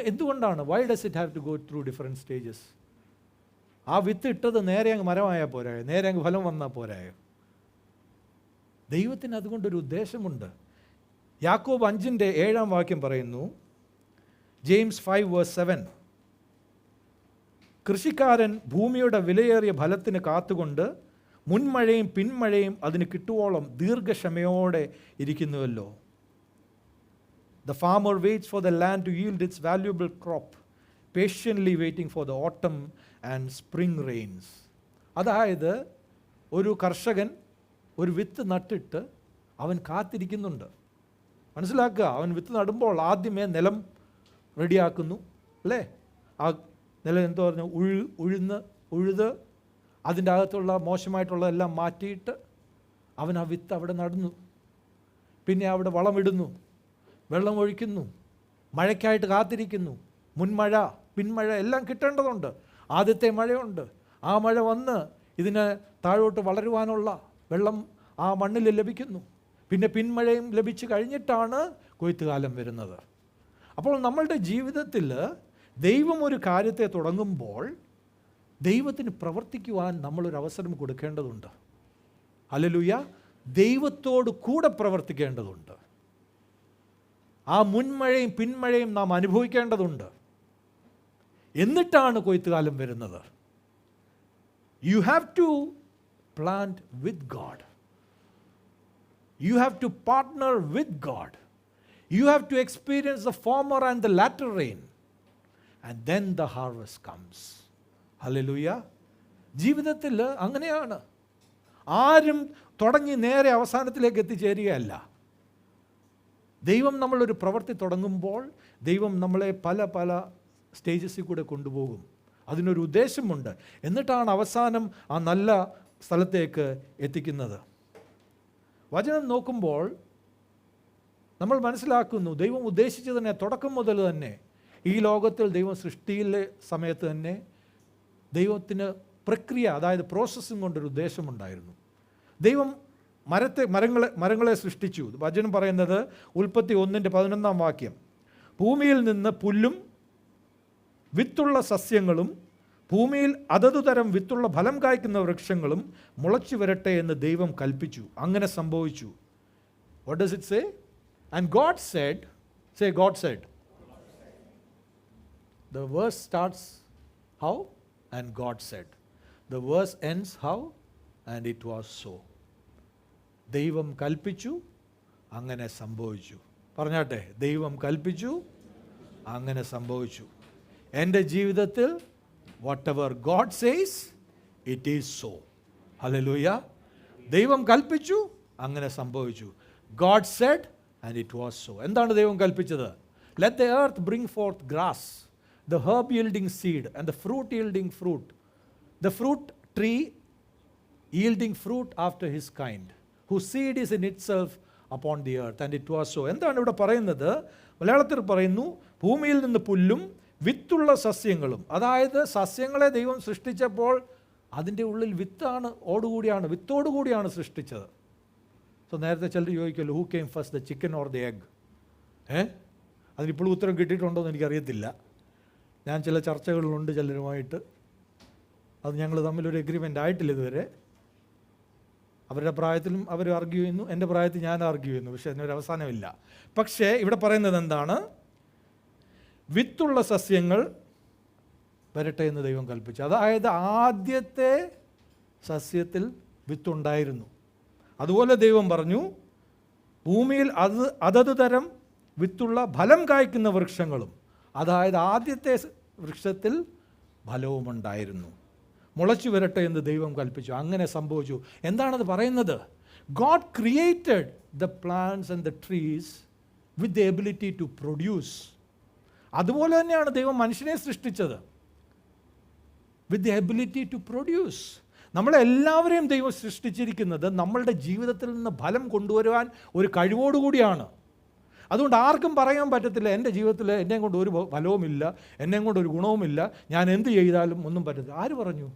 എന്തുകൊണ്ടാണ്? Why does it have to go through different stages? ആ വിത്ത് ഇട്ടത് നേരെ അങ്ങ് മരമായാൽ പോരായോ? നേരെ അങ്ങ് ഫലം വന്നാൽ പോരായോ? ദൈവത്തിന് അതുകൊണ്ടൊരു ഉദ്ദേശമുണ്ട്. യാക്കോബ് 5:7 പറയുന്നു, ജെയിംസ് 5:7, കൃഷിക്കാരൻ ഭൂമിയുടെ വിലയേറിയ ഫലത്തിന് കാത്തുകൊണ്ട് മുൻമഴയും പിന്മഴയും അതിന് കിട്ടുവോളം ദീർഘക്ഷമയോടെ ഇരിക്കുന്നുവല്ലോ. The farmer waits for the land to yield its valuable crop, patiently waiting for the autumn and spring rains. അതായത് ഒരു കർഷകൻ ഒരു വിത്ത് നട്ടിട്ട് അവൻ കാത്തിരിക്കുന്നുണ്ട്. മനസ്സിലാക്കുക, അവൻ വിത്ത് നടുമ്പോൾ ആദ്യമേ നിലം റെഡിയാക്കുന്നു അല്ലേ? ആ നിലം എന്തോ പറഞ്ഞു, ഉഴുത് അതിൻ്റെ അകത്തുള്ള മോശമായിട്ടുള്ളതെല്ലാം മാറ്റിയിട്ട് അവൻ ആ വിത്ത് അവിടെ നടുന്നു. പിന്നെ അവിടെ വളമിടുന്നു, വെള്ളം ഒഴിക്കുന്നു, മഴയ്ക്കായിട്ട് കാത്തിരിക്കുന്നു. മുൻമഴ പിന്മഴ എല്ലാം കിട്ടേണ്ടതുണ്ട്. ആദ്യത്തെ മഴയുണ്ട്, ആ മഴ വന്ന് ഇതിന് താഴോട്ട് വളരുവാനുള്ള വെള്ളം ആ മണ്ണിൽ ലഭിക്കുന്നു. പിന്നെ പിന്മഴയും ലഭിച്ചു കഴിഞ്ഞിട്ടാണ് കൊയ്ത്തുകാലം വരുന്നത്. അപ്പോൾ നമ്മളുടെ ജീവിതത്തിൽ ദൈവം ഒരു കാര്യത്തെ തുടങ്ങുമ്പോൾ ദൈവത്തിന് പ്രവർത്തിക്കുവാൻ നമ്മളൊരു അവസരം കൊടുക്കേണ്ടതുണ്ട്. ഹല്ലേലൂയ. ദൈവത്തോട് കൂടെ പ്രവർത്തിക്കേണ്ടതുണ്ട്. ആ മുൻമഴയും പിന്മഴയും നാം അനുഭവിക്കേണ്ടതുണ്ട്. എന്നിട്ടാണ് കൊയ്ത്തുകാലം വരുന്നത്. You have to plant with God. You have to partner with God. You have to experience the former and the latter rain and then the harvest comes. Hallelujah. ജീവിതത്തിൽ അങ്ങനെയാണ്. ആരും തുടങ്ങി നേരെ അവസാനത്തിലേക്ക് എത്തിച്ചേരുകയല്ല. ദൈവം നമ്മളൊരു പ്രവൃത്തി തുടങ്ങുമ്പോൾ ദൈവം നമ്മളെ പല പല സ്റ്റേജസിൽ കൂടെ കൊണ്ടുപോകും. അതിനൊരു ഉദ്ദേശമുണ്ട്. എന്നിട്ടാണ് അവസാനം ആ നല്ല സ്ഥലത്തേക്ക് എത്തിക്കുന്നത്. വചനം നോക്കുമ്പോൾ നമ്മൾ മനസ്സിലാക്കുന്നു, ദൈവം ഉദ്ദേശിച്ചതിനെ തുടക്കം മുതൽ തന്നെ ഈ ലോകത്തിൽ ദൈവം സൃഷ്ടിയിലെ സമയത്ത് തന്നെ ദൈവത്തിന് പ്രക്രിയ, അതായത് പ്രോസസ്സിങ് കൊണ്ടൊരു ഉദ്ദേശമുണ്ടായിരുന്നു. ദൈവം മരങ്ങളെ സൃഷ്ടിച്ചു. വചനം പറയുന്നത് ഉൽപ്പത്തി 1:11 ഭൂമിയിൽ നിന്ന് പുല്ലും വിത്തുള്ള സസ്യങ്ങളും ഭൂമിയിൽ അതതു തരം വിത്തുള്ള ഫലം കായ്ക്കുന്ന വൃക്ഷങ്ങളും മുളച്ചു വരട്ടെ എന്ന് ദൈവം കൽപ്പിച്ചു. അങ്ങനെ സംഭവിച്ചു. What does it say? And God said, say God said. The verse starts how? And God said. The verse ends how? And it was so. ദൈവം കൽപ്പിച്ചു, അങ്ങനെ സംഭവിച്ചു. പറഞ്ഞാട്ടെ, ദൈവം കൽപ്പിച്ചു, അങ്ങനെ സംഭവിച്ചു. എൻ്റെ ജീവിതത്തിൽ whatever God says, it is so. Hallelujah. ദൈവം കൽപ്പിച്ചു, അങ്ങനെ സംഭവിച്ചു. God said and it was so. എന്താണ് ദൈവം കൽപ്പിച്ചത്? Let the earth bring forth grass, the herb yielding seed and the fruit yielding fruit, the fruit tree yielding fruit after his kind, whose seed is in itself upon the earth, and it was so. എന്താണ് ഇവിടെ പറയുന്നത്? മലയാളത്തിൽ പറയുന്നു, ഭൂമിയിൽ നിന്ന് പുല്ലും വിത്തുള്ള സസ്യങ്ങളും. അതായത് സസ്യങ്ങളെ ദൈവം സൃഷ്ടിച്ചപ്പോൾ അതിൻ്റെ ഉള്ളിൽ വിത്തോടുകൂടിയാണ് സൃഷ്ടിച്ചത്. സോ നേരത്തെ ചിലർ ചോദിക്കുമല്ലോ, who came first, the chicken or the egg? അതിനിപ്പോഴും ഉത്തരം കിട്ടിയിട്ടുണ്ടോ എന്ന് എനിക്കറിയത്തില്ല. ഞാൻ ചില ചർച്ചകളിലുണ്ട് ചിലരുമായിട്ട്. അത് ഞങ്ങൾ തമ്മിലൊരു എഗ്രിമെൻ്റ് ആയിട്ടില്ല ഇതുവരെ. അവരുടെ പ്രായത്തിലും അവർ ആർഗ്യൂ ചെയ്യുന്നു, എൻ്റെ പ്രായത്തിൽ ഞാൻ ആർഗ്യൂ ചെയ്യുന്നു. പക്ഷേ അതിനൊരു അവസാനമില്ല. പക്ഷേ ഇവിടെ പറയുന്നത് എന്താണ്? വിത്തുള്ള സസ്യങ്ങൾ വരട്ടെ എന്ന് ദൈവം കൽപ്പിച്ചു. അതായത് ആദ്യത്തെ സസ്യത്തിൽ വിത്തുണ്ടായിരുന്നു. അതുപോലെ ദൈവം പറഞ്ഞു, ഭൂമിയിൽ അതത് തരം വിത്തുള്ള ഫലം കായ്ക്കുന്ന വൃക്ഷങ്ങളും. അതായത് ആദ്യത്തെ വൃക്ഷത്തിൽ ഫലവുമുണ്ടായിരുന്നു. മുളച്ചു വരട്ടെ എന്ന് ദൈവം കൽപ്പിച്ചു. അങ്ങനെ സംഭവിച്ചു. എന്താണത് പറയുന്നത്? God created the plants and the trees with the ability to produce. അതുപോലെ തന്നെയാണ് ദൈവം മനുഷ്യനെ സൃഷ്ടിച്ചത്, with the ability to produce. നമ്മളെല്ലാവരെയും ദൈവം സൃഷ്ടിച്ചിരിക്കുന്നത് നമ്മളുടെ ജീവിതത്തിൽ നിന്ന് ഫലം കൊണ്ടുവരുവാൻ ഒരു കഴിവോടുകൂടിയാണ്. അതുകൊണ്ട് ആർക്കും പറയാൻ പറ്റത്തില്ല, എൻ്റെ ജീവിതത്തിൽ എന്നെ കൊണ്ട് ഒരു ഫലവുമില്ല, എന്നെ കൊണ്ട് ഒരു ഗുണവുമില്ല, ഞാൻ എന്ത് ചെയ്താലും ഒന്നും പറ്റത്തില്ല. ആര് പറഞ്ഞു?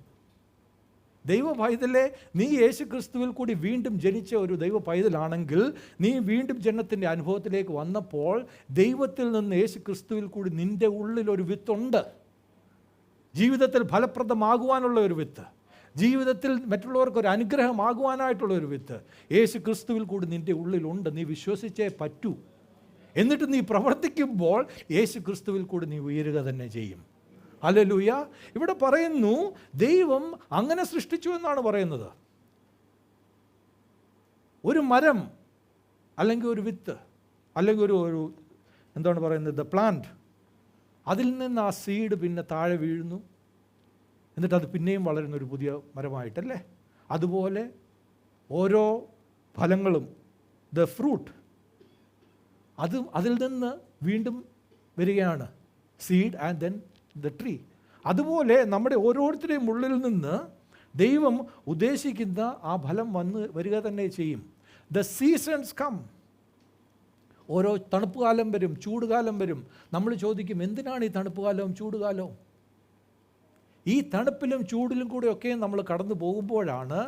ദൈവ പൈതലെ, നീ യേശു ക്രിസ്തുവിൽ കൂടി വീണ്ടും ജനിച്ച ഒരു ദൈവ പൈതലാണെങ്കിൽ, നീ വീണ്ടും ജനനത്തിൻ്റെ അനുഭവത്തിലേക്ക് വന്നപ്പോൾ ദൈവത്തിൽ നിന്ന് യേശു ക്രിസ്തുവിൽ കൂടി നിൻ്റെ ഉള്ളിൽ ഒരു വിത്തുണ്ട്. ജീവിതത്തിൽ ഫലപ്രദമാകുവാനുള്ള ഒരു വിത്ത്, ജീവിതത്തിൽ മറ്റുള്ളവർക്ക് ഒരു അനുഗ്രഹമാകുവാനായിട്ടുള്ള ഒരു വിത്ത് യേശു ക്രിസ്തുവിൽ കൂടി നിൻ്റെ ഉള്ളിലുണ്ട്. നീ വിശ്വസിച്ചേ പറ്റൂ. എന്നിട്ട് നീ പ്രവർത്തിക്കുമ്പോൾ യേശു ക്രിസ്തുവിൽ കൂടി നീ ഉയരുക തന്നെ ചെയ്യും. ഹല്ലേലൂയ. ഇവിടെ പറയുന്നു, ദൈവം അങ്ങനെ സൃഷ്ടിച്ചു എന്നാണ് പറയുന്നത്. ഒരു മരം അല്ലെങ്കിൽ ഒരു വിത്ത് അല്ലെങ്കിൽ ഒരു എന്താണ് പറയുന്നത്, പ്ലാന്റ്, അതിൽ നിന്ന് ആ സീഡ് പിന്നെ താഴെ വീഴുന്നു, എന്നിട്ട് അത് പിന്നെയും വളരുന്ന ഒരു പുതിയ മരമായിട്ടല്ലേ. അതുപോലെ ഓരോ ഫലങ്ങളും, ദ ഫ്രൂട്ട്, അതിൽ നിന്ന് വീണ്ടും വരികയാണ്, seed and then the tree. അതുപോലെ നമ്മുടെ ഓരോരുത്തരുടെയും ഉള്ളിൽ നിന്ന് ദൈവം ഉദ്ദേശിക്കുന്ന ആ ഫലം വരിക തന്നെ ചെയ്യും. The seasons come. ഓരോ തണുപ്പ് കാലം വരും, ചൂടുകാലം വരും. നമ്മൾ ചോദിക്കും, എന്തിനാണ് ഈ തണുപ്പ് കാലവും ചൂടുകാലവും? ഈ തണുപ്പിലും ചൂടിലും കൂടെയൊക്കെ നമ്മൾ കടന്നു പോകുമ്പോഴാണ്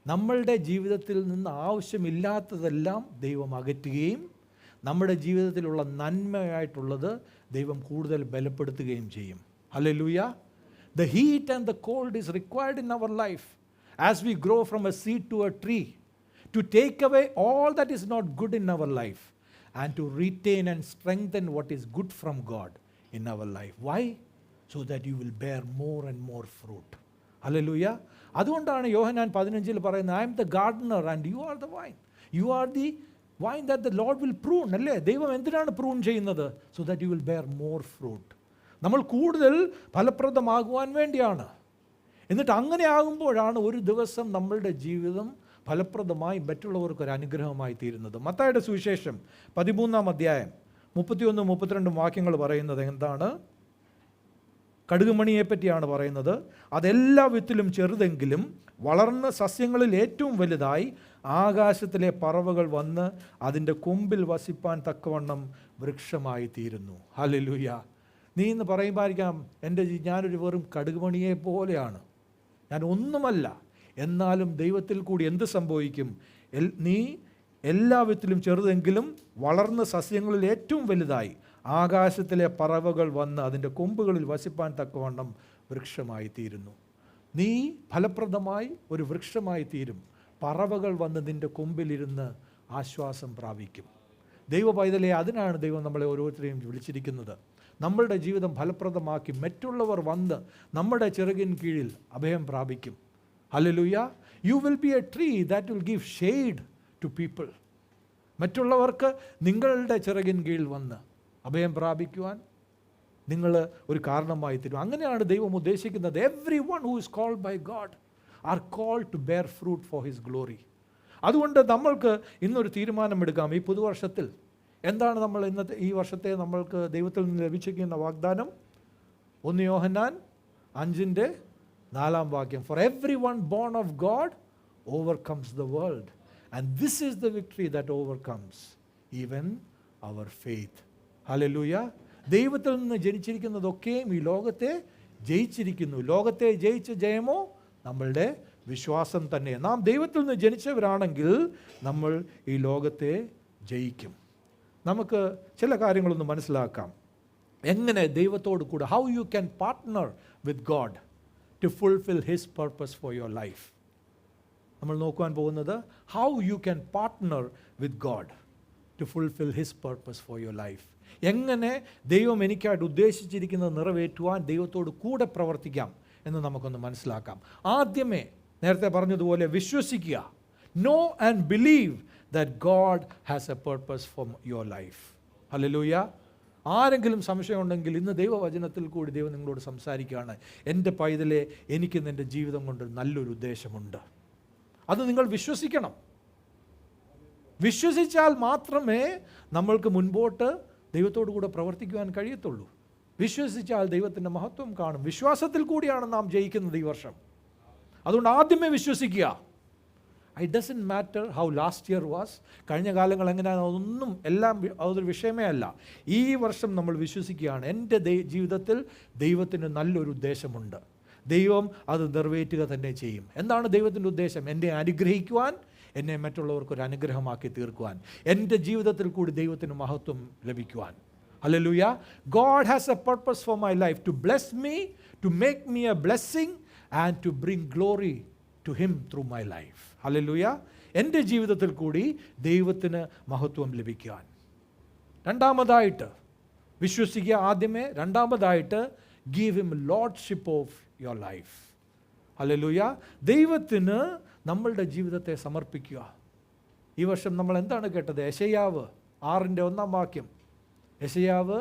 നമ്മളുടെ ജീവിതത്തിൽ നിന്ന് ആവശ്യമില്ലാത്തതെല്ലാം ദൈവം അകറ്റുകയും നമ്മുടെ ജീവിതത്തിലുള്ള നന്മയായിട്ടുള്ളത് ദൈവം കൂടുതൽ ബലപ്പെടുത്തുകയും ചെയ്യും. Hallelujah. The heat and the cold is required in our life as we grow from a seed to a tree, to take away all that is not good in our life and to retain and strengthen what is good from God in our life. Why? So that you will bear more and more fruit. Hallelujah. അതുകൊണ്ടാണ് യോഹന്നാൻ 15 പറയുന്നത്, I am the gardener and you are the vine. You are the vine that the Lord will prune. അല്ലേ? ദൈവം എന്തിനാണ് prune ചെയ്യുന്നത്? So that you will bear more fruit. നമ്മൾ കൂടുതൽ ഫലപ്രദമാകുവാൻ വേണ്ടിയാണ്. എന്നിട്ട് അങ്ങനെ ആകുമ്പോഴാണ് ഒരു ദിവസം നമ്മളുടെ ജീവിതം ഫലപ്രദമായി മറ്റുള്ളവർക്കൊരു അനുഗ്രഹമായി തീരുന്നത്. മത്തായിയുടെ സുവിശേഷം 13 അധ്യായം 31-32 വാക്യങ്ങൾ പറയുന്നത് എന്താണ്? കടുകുമണിയെ പറ്റിയാണ് പറയുന്നത്. അതെല്ലാ വിത്തിലും ചെറുതെങ്കിലും വളർന്ന സസ്യങ്ങളിൽ ഏറ്റവും വലുതായി ആകാശത്തിലെ പറവകൾ വന്ന് അതിൻ്റെ കൊമ്പിൽ വസിപ്പാൻ തക്കവണ്ണം വൃക്ഷമായി തീരുന്നു. ഹല്ലേലൂയ. നീ ഇന്ന് പറയുമായിരിക്കാം, ഞാനൊരു വെറും കടുകുമണിയെ പോലെയാണ്, ഞാൻ ഒന്നുമല്ല. എന്നാലും ദൈവത്തിൽ കൂടി എന്ത് സംഭവിക്കും? നീ എല്ലാ വിത്തിലും ചെറുതെങ്കിലും വളർന്ന സസ്യങ്ങളിൽ ഏറ്റവും വലുതായി ആകാശത്തിലെ പറവകൾ വന്ന് അതിൻ്റെ കൊമ്പുകളിൽ വസിപ്പാൻ തക്കവണ്ണം വൃക്ഷമായി തീരുന്നു. നീ ഫലപ്രദമായി ഒരു വൃക്ഷമായി തീരും. പറവകൾ വന്ന് നിൻ്റെ കൊമ്പിലിരുന്ന് ആശ്വാസം പ്രാപിക്കും. ദൈവ പൈതലെ, അതിനാണ് ദൈവം നമ്മളെ ഓരോരുത്തരെയും വിളിച്ചിരിക്കുന്നത്. നമ്മളുടെ ജീവിതം ഫലപ്രദമാക്കി മറ്റുള്ളവർ വന്ന് നമ്മുടെ ചിറകിൻ കീഴിൽ അഭയം പ്രാപിക്കും. Hallelujah. You will be a tree that will give shade to people. മറ്റുള്ളവർക്ക് നിങ്ങളുടെ ചിറകിൻ കീഴിൽ വന്ന് അഭയം പ്രാപിക്കുവാൻ നിങ്ങൾ ഒരു കാരണമായി തീരും. അങ്ങനെയാണ് ദൈവം ഉദ്ദേശിക്കുന്നത്. Every one who is called by God are called to bear fruit for his glory. അതുകൊണ്ട് നമ്മൾക്ക് ഇന്നൊരു തീരുമാനമെടുക്കാം. ഈ പുതുവർഷത്തിൽ എന്താണ് നമ്മൾ ഈ വർഷത്തെ നമ്മൾക്ക് ദൈവത്തിൽ നിന്ന് ലഭിച്ചിരിക്കുന്ന വാഗ്ദാനം? 1 യോഹന്നാൻ 5:4 for every one born of God overcomes the world and this is the victory that overcomes even our faith. ഹല്ലേലൂയ. ദൈവത്തിൽ നിന്ന് ജനിച്ചിരിക്കുന്നതൊക്കെയും ഈ ലോകത്തെ ജയിച്ചിരിക്കുന്നു. ലോകത്തെ ജയിച്ച ജയമോ നമ്മളുടെ വിശ്വാസം തന്നെ. നാം ദൈവത്തിൽ നിന്ന് ജനിച്ചവരാണെങ്കിൽ നമ്മൾ ഈ ലോകത്തെ ജയിക്കും. നമുക്ക് ചില കാര്യങ്ങളൊന്ന് മനസ്സിലാക്കാം. എങ്ങനെ ദൈവത്തോട് കൂടെ, how you can partner with God to fulfil his purpose for your life. നമ്മൾ നോക്കുവാൻ പോകുന്നത് how you can partner with God to fulfil his purpose for your life. എങ്ങനെ ദൈവം എനിക്കായിട്ട് ഉദ്ദേശിച്ചിരിക്കുന്നത് നിറവേറ്റുവാൻ ദൈവത്തോട് കൂടെ പ്രവർത്തിക്കാം എന്ന് നമുക്കൊന്ന് മനസ്സിലാക്കാം. ആദ്യമേ നേരത്തെ പറഞ്ഞതുപോലെ വിശ്വസിക്കുക. Know and believe that God has a purpose for your life. ഹല്ലേലൂയ. ആരെങ്കിലും സംശയമുണ്ടെങ്കിൽ ഇന്ന് ദൈവവചനത്തിൽ കൂടി ദൈവം നിങ്ങളോട് സംസാരിക്കുകയാണ്. എൻ്റെ പൈതലെ, എനിക്ക് എൻ്റെ ജീവിതം കൊണ്ട് നല്ലൊരു ഉദ്ദേശമുണ്ട്. അത് നിങ്ങൾ വിശ്വസിക്കണം. വിശ്വസിച്ചാൽ മാത്രമേ നമ്മൾക്ക് മുൻപോട്ട് ദൈവത്തോടു കൂടെ പ്രവർത്തിക്കുവാൻ കഴിയത്തുള്ളൂ. വിശ്വസിച്ചാൽ ദൈവത്തിൻ്റെ മഹത്വം കാണും. വിശ്വാസത്തിൽ കൂടിയാണ് നാം ജയിക്കുന്നത് ഈ വർഷം. അതുകൊണ്ട് ആദ്യമേ വിശ്വസിക്കുക. It doesn't matter how last year was. കഴിഞ്ഞ കാലങ്ങൾ എങ്ങനെയാണ്, അതൊന്നും എല്ലാം അതൊരു വിഷയമേ അല്ല. ഈ വർഷം നമ്മൾ വിശ്വസിക്കുകയാണ്, എൻ്റെ ജീവിതത്തിൽ ദൈവത്തിന് നല്ലൊരു ഉദ്ദേശമുണ്ട്. ദൈവം അത് നിറവേറ്റുക തന്നെ ചെയ്യും. എന്താണ് ദൈവത്തിൻ്റെ ഉദ്ദേശം? എന്നെ അനുഗ്രഹിക്കുവാൻ, എന്നെ മറ്റുള്ളവർക്കൊരു അനുഗ്രഹമാക്കി തീർക്കുവാൻ, എൻ്റെ ജീവിതത്തിൽ കൂടി ദൈവത്തിന് മഹത്വം ലഭിക്കുവാൻ. Hallelujah. God has a purpose for my life, to bless me, to make me a blessing and to bring glory to him through my life. Hallelujah. എൻ്റെ ജീവിതത്തിൽ കൂടി ദൈവത്തിന് മഹത്വം ലഭിക്കാൻ. രണ്ടാമതായിട്ട് വിശ്വസിക്കുക ആദ്യമേ. രണ്ടാമതായിട്ട് give him lordship of your life. Hallelujah. ദൈവത്തിന് നമ്മളുടെ ജീവിതത്തെ സമർപ്പിക്കുക. ഈ വർഷം നമ്മൾ എന്താണ് കേട്ടത്? യെശയ്യാവ് 6:1 യെശയ്യാവ്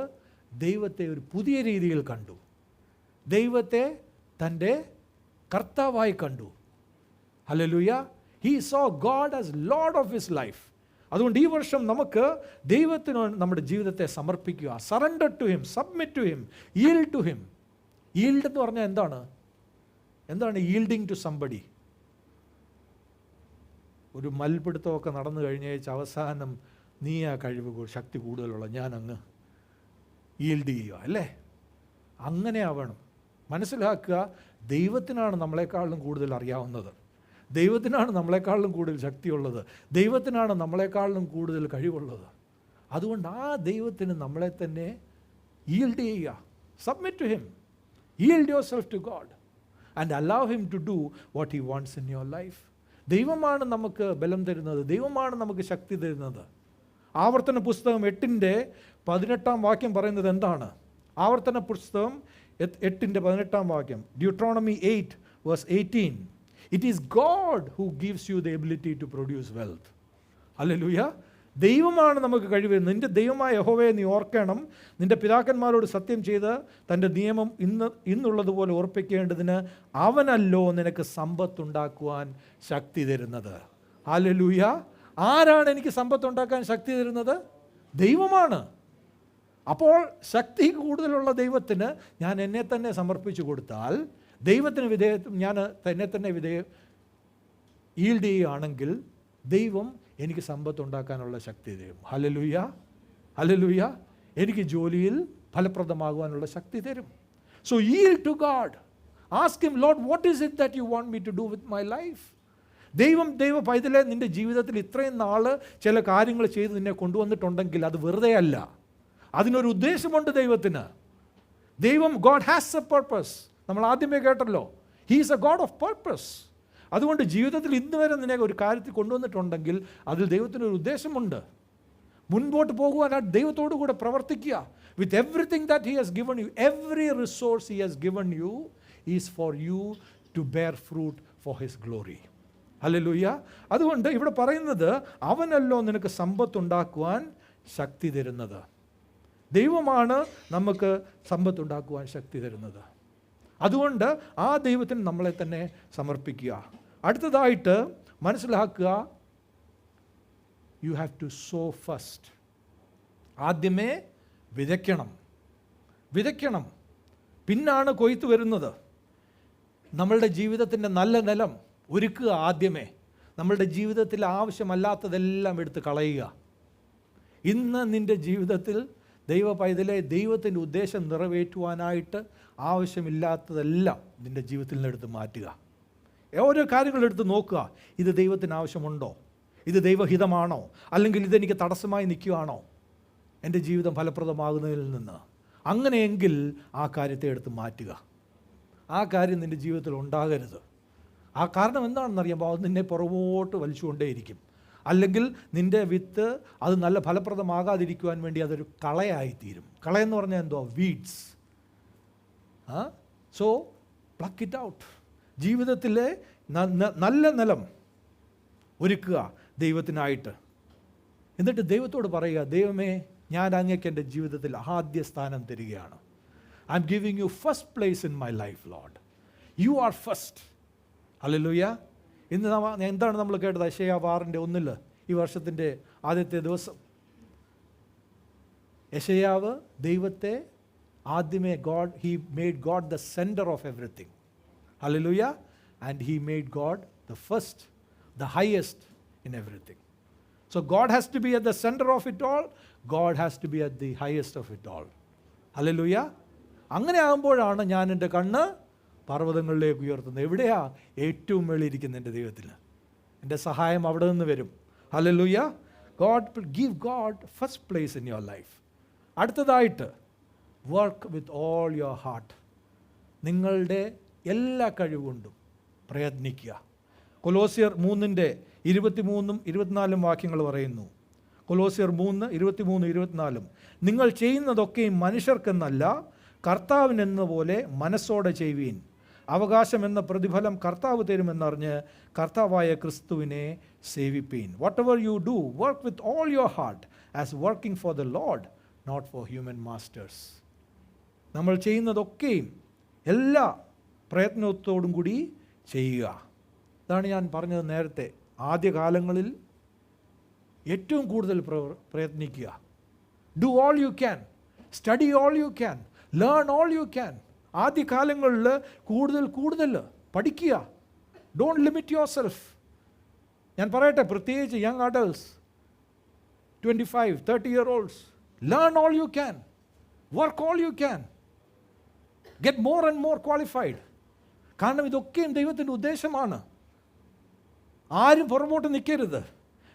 ദൈവത്തെ ഒരു പുതിയ രീതിയിൽ കണ്ടു. ദൈവത്തെ തൻ്റെ കർത്താവായി കണ്ടു. Hallelujah. He saw God as Lord of his life. അതുകൊണ്ട് ഈ വർഷം നമുക്ക് ദൈവത്തിന് നമ്മുടെ ജീവിതത്തെ സമർപ്പിക്കുക. Surrender to him, submit to him, yield to him. Yield എന്ന് പറഞ്ഞാൽ എന്താണ് ഈൽഡിങ് ടു സംബഡി? ഒരു മൽപിടുത്തമൊക്കെ നടന്നു കഴിഞ്ഞേച്ച് അവസാനം നീ ആ കഴിവ് ശക്തി കൂടുതലുള്ള ഞാൻ അങ്ങ് ഈൽഡ് ചെയ്യുക അല്ലേ? അങ്ങനെ ആവണം. മനസ്സിലാക്കുക, ദൈവത്തിനാണ് നമ്മളെക്കാളും കൂടുതൽ അറിയാവുന്നത്. ദൈവത്തിനാണ് നമ്മളെക്കാളും കൂടുതൽ ശക്തിയുള്ളത്. ദൈവത്തിനാണ് നമ്മളെക്കാളും കൂടുതൽ കഴിവുള്ളത്. അതുകൊണ്ട് ആ ദൈവത്തിന് നമ്മളെ തന്നെ ഈൽഡ് ചെയ്യുക. Submit to him, yield yourself to God and allow him to do what he wants in your life. ദൈവമാണ് നമുക്ക് ബലം തരുന്നത്. ദൈവമാണ് നമുക്ക് ശക്തി തരുന്നത്. ആവർത്തന പുസ്തകം 8:18 പറയുന്നത് എന്താണ്? ആവർത്തന പുസ്തകം 8:18 Deuteronomy 8:18 It is God who gives you the ability to produce wealth. Hallelujah. ദൈവമാണ് നമുക്ക് കഴിവ്. നിൻ്റെ ദൈവമായ യഹോവയെ നീ ഓർക്കണം. നിൻ്റെ പിതാക്കന്മാരോട് സത്യം ചെയ്ത് തൻ്റെ നിയമം ഇന്നുള്ളതുപോലെ ഓർപ്പിക്കേണ്ടതിന് അവനല്ലോ നിനക്ക് സമ്പത്തുണ്ടാക്കുവാൻ ശക്തി തരുന്നത്. ഹല്ലേലൂയ. ആരാണ് എനിക്ക് സമ്പത്തുണ്ടാക്കാൻ ശക്തി തരുന്നത്? ദൈവമാണ്. അപ്പോൾ ശക്തി കൂടുതലുള്ള ദൈവത്തിന് ഞാൻ എന്നെ തന്നെ സമർപ്പിച്ചു കൊടുത്താൽ, ദൈവത്തിന് ഞാൻ തന്നെ ഈൽഡ് ചെയ്യുകയാണെങ്കിൽ ദൈവം എനിക്ക് സമ്പത്തുണ്ടാക്കാനുള്ള ശക്തി തരും. ഹല്ലേലൂയ. ഹല്ലേലൂയ. എനിക്ക് ജോലിയിൽ ഫലപ്രദമാകുവാനുള്ള ശക്തി തരും. So yield to God. Ask him, Lord what is it that you want me to do with my life. ദൈവ പൈതലെ, നിൻ്റെ ജീവിതത്തിൽ ഇത്രയും നാൾ ചില കാര്യങ്ങൾ ചെയ്ത് നിന്നെ കൊണ്ടുവന്നിട്ടുണ്ടെങ്കിൽ അത് വെറുതെ അല്ല. അതിനൊരു ഉദ്ദേശമുണ്ട് ദൈവത്തിന്. ദൈവം, ഗോഡ് ഹാസ് എ പർപ്പസ്. നമ്മൾ ആദ്യമേ കേട്ടല്ലോ, he is a God of purpose. അതുകൊണ്ട് ജീവിതത്തിൽ ഇന്ന് വരെ നിന്നെ ഒരു കാര്യത്തിൽ കൊണ്ടുവന്നിട്ടുണ്ടെങ്കിൽ അതിൽ ദൈവത്തിനൊരു ഉദ്ദേശമുണ്ട്. മുൻപോട്ട് പോകുവാനായിട്ട് ദൈവത്തോടു കൂടെ പ്രവർത്തിക്കുക. With everything that he has given you, every resource he has given you is for you to bear fruit for his glory. ഹല്ലേലൂയ. അതുകൊണ്ട് ഇവിടെ പറയുന്നത് അവനല്ലോ നിനക്ക് സമ്പത്തുണ്ടാക്കുവാൻ ശക്തി തരുന്നത്. ദൈവമാണ് നമുക്ക് സമ്പത്തുണ്ടാക്കുവാൻ ശക്തി തരുന്നത്. അതുകൊണ്ട് ആ ദൈവത്തിന് നമ്മളെ തന്നെ സമർപ്പിക്കുക. അടുത്തതായിട്ട് മനസ്സിലാക്കുക, you have to sow first. ആദ്യമേ വിതയ്ക്കണം, പിന്നാണ് കൊയ്ത്ത് വരുന്നത്. നമ്മളുടെ ജീവിതത്തിൻ്റെ നല്ല നിലം ഒരുക്കുക. ആദ്യമേ നമ്മളുടെ ജീവിതത്തിൽ ആവശ്യമല്ലാത്തതെല്ലാം എടുത്ത് കളയുക. ഇന്ന് നിൻ്റെ ജീവിതത്തിൽ ദൈവ പൈതലെ, ദൈവത്തിൻ്റെ ഉദ്ദേശം നിറവേറ്റുവാനായിട്ട് ആവശ്യമില്ലാത്തതെല്ലാം നിൻ്റെ ജീവിതത്തിൽ നിന്ന് എടുത്ത് മാറ്റുക. ഓരോ കാര്യങ്ങളെടുത്ത് നോക്കുക. ഇത് ദൈവത്തിന് ആവശ്യമുണ്ടോ? ഇത് ദൈവഹിതമാണോ? അല്ലെങ്കിൽ ഇതെനിക്ക് തടസ്സമായി നിൽക്കുകയാണോ എൻ്റെ ജീവിതം ഫലപ്രദമാകുന്നതിൽ നിന്ന്? അങ്ങനെയെങ്കിൽ ആ കാര്യത്തെ എടുത്ത് മാറ്റുക. ആ കാര്യം നിൻ്റെ ജീവിതത്തിൽ ഉണ്ടാകരുത്. ആ കാരണം എന്താണെന്നറിയുമ്പോൾ അത് നിന്നെ പുറകോട്ട് വലിച്ചുകൊണ്ടേയിരിക്കും. അല്ലെങ്കിൽ നിൻ്റെ വിത്ത് അത് നല്ല ഫലപ്രദമാകാതിരിക്കുവാൻ വേണ്ടി അതൊരു കളയായിത്തീരും. കളയെന്ന് പറഞ്ഞാൽ എന്തോ? Weeds. So pluck it out. ജീവിതത്തിലെ നല്ല നിലം ഒരുക്കുക ദൈവത്തിനായിട്ട്. എന്നിട്ട് ദൈവത്തോട് പറയുക, ദൈവമേ, ഞാൻ അങ്ങേക്ക് എൻ്റെ ജീവിതത്തിൽ ആദ്യ സ്ഥാനം തരികയാണ്. I M giving you first place in my life Lord. You are first. Hallelujah. ഇന്ന് എന്താണ് നമ്മൾ കേട്ടത്? യെശയ്യാ 6:1 ഈ വർഷത്തിൻ്റെ ആദ്യത്തെ ദിവസം യെശയ്യാവ് ദൈവത്തെ ആദ്യമേ he made God the centre of everything. Hallelujah. And he made God the first, the highest in everything. So God has to be at the center of it all. God has to be at the highest of it all. Hallelujah. അങ്ങനെ ആകുമ്പോഴാണ് ഞാൻ എൻ്റെ കണ്ണ് പർവ്വതങ്ങളിലേക്ക് ഉയർത്തുന്നത്. എവിടെയാ? ഏറ്റവും മേളിയിരിക്കുന്ന എൻ്റെ ദൈവത്തിൽ. എൻ്റെ സഹായം അവിടെ നിന്ന് വരും. Hallelujah. give God first place in your life. അടുത്തതായിട്ട് work with all your heart. നിങ്ങളുടെ എല്ലാ കഴിവുകൊണ്ടും പ്രയത്നിക്കുക. കൊലോസ്യർ 3:23-24 വാക്യങ്ങൾ പറയുന്നു. കൊലോസ്യർ 3:23-24 നിങ്ങൾ ചെയ്യുന്നതൊക്കെയും മനുഷ്യർക്കെന്നല്ല കർത്താവിനെന്ന പോലെ മനസ്സോടെ ചെയ്യുവീൻ. അവകാശം എന്ന പ്രതിഫലം കർത്താവ് തരുമെന്നറിഞ്ഞ് കർത്താവായ ക്രിസ്തുവിനെ സേവിപ്പീൻ. Whatever you do, work with all your heart as working for the Lord, not for human masters. നമ്മൾ ചെയ്യുന്നതൊക്കെയും എല്ലാ പ്രയത്നത്തോടും കൂടി ചെയ്യുക. ഇതാണ് ഞാൻ പറഞ്ഞത് നേരത്തെ. ആദ്യകാലങ്ങളിൽ ഏറ്റവും കൂടുതൽ പ്രയത്നിക്കുക. Do all you can, study all you can, learn all you can. ആദ്യകാലങ്ങളിൽ കൂടുതൽ പഠിക്കുക. Don't limit yourself. ഞാൻ പറയട്ടെ, പ്രത്യേകിച്ച് young adults, 25-30 year olds, learn all you can, work all you can, get more and more qualified. കാരണം ഇതൊക്കെയും ദൈവത്തിൻ്റെ ഉദ്ദേശമാണ്. ആരും പുറമോട്ട് നിൽക്കരുത്.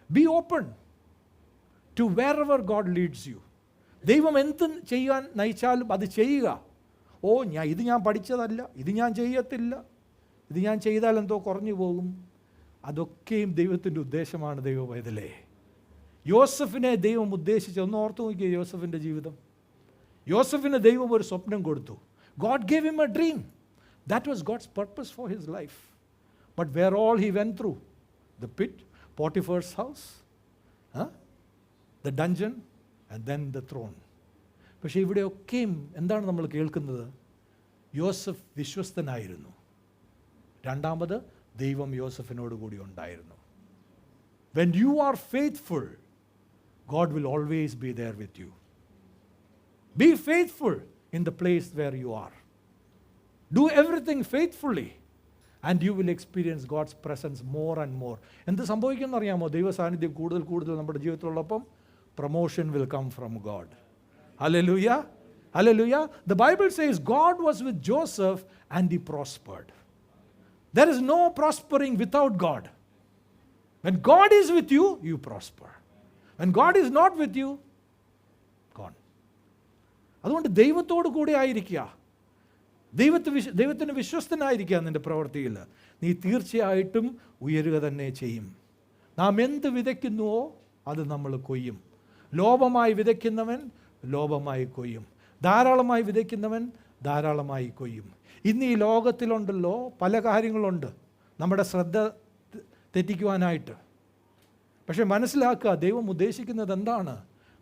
Be open to wherever God leads you. ദൈവം എന്ത് ചെയ്യാൻ നയിച്ചാലും അത് ചെയ്യുക. ഇത് ഞാൻ പഠിച്ചതല്ല, ഇത് ഞാൻ ചെയ്യത്തില്ല, ഇത് ഞാൻ ചെയ്താൽ എന്തോ കുറഞ്ഞു പോകും. അതൊക്കെയും ദൈവത്തിൻ്റെ ഉദ്ദേശമാണ്. ദൈവ പൈതലേ, യോസഫിനെ ദൈവം ഉദ്ദേശിച്ച് ഒന്ന് ഓർത്തു നോക്കിയ യോസഫിൻ്റെ ജീവിതം. യോസഫിന് ദൈവം ഒരു സ്വപ്നം കൊടുത്തു. God gave him a dream. That was God's purpose for his life. But where all he went through, the pit, Potiphar's house, the dungeon, and then the throne. പക്ഷേ ഇവിടെയൊക്കെയും എന്താണ് നമ്മൾ കേൾക്കുന്നത്? യോസഫ് വിശ്വസ്തനായിരുന്നു. രണ്ടാമത് ദൈവം യോസഫിനോട് കൂടി ഉണ്ടായിരുന്നു. When you are faithful, God will always be there with you. Be faithful in the place where you are. Do everything faithfully and you will experience God's presence more and more. എന്ത് സംഭവിക്കുമെന്ന് അറിയാമോ? ദൈവ സാന്നിധ്യം കൂടുതൽ നമ്മുടെ ജീവിതത്തിലുള്ളപ്പം promotion will come from God. Hallelujah. Hallelujah. The Bible says God was with Joseph and he prospered. There is no prospering without God. When God is with you, you prosper. When God is not with you, gone. അതുകൊണ്ട് ദൈവത്തോടു കൂടെ ആയിരിക്കുക. ദൈവത്തിന് വിശ്വസ്തനായിരിക്കുക. നിൻ്റെ പ്രവൃത്തിയിൽ നീ തീർച്ചയായിട്ടും ഉയരുക തന്നെ ചെയ്യും. നാം എന്ത് വിതയ്ക്കുന്നുവോ അത് നമ്മൾ കൊയ്യും. ലോഭമായി വിതയ്ക്കുന്നവൻ ലോഭമായി കൊയ്യും. ധാരാളമായി വിതയ്ക്കുന്നവൻ ധാരാളമായി കൊയ്യും. ഇന്ന് ഈ ലോകത്തിലുണ്ടല്ലോ പല കാര്യങ്ങളുണ്ട്. നമ്മുടെ ശ്രദ്ധ തെറ്റിക്കുവാനായിട്ട്. പക്ഷേ മനസ്സിലാക്കുക, ദൈവം ഉദ്ദേശിക്കുന്നത് എന്താണ്?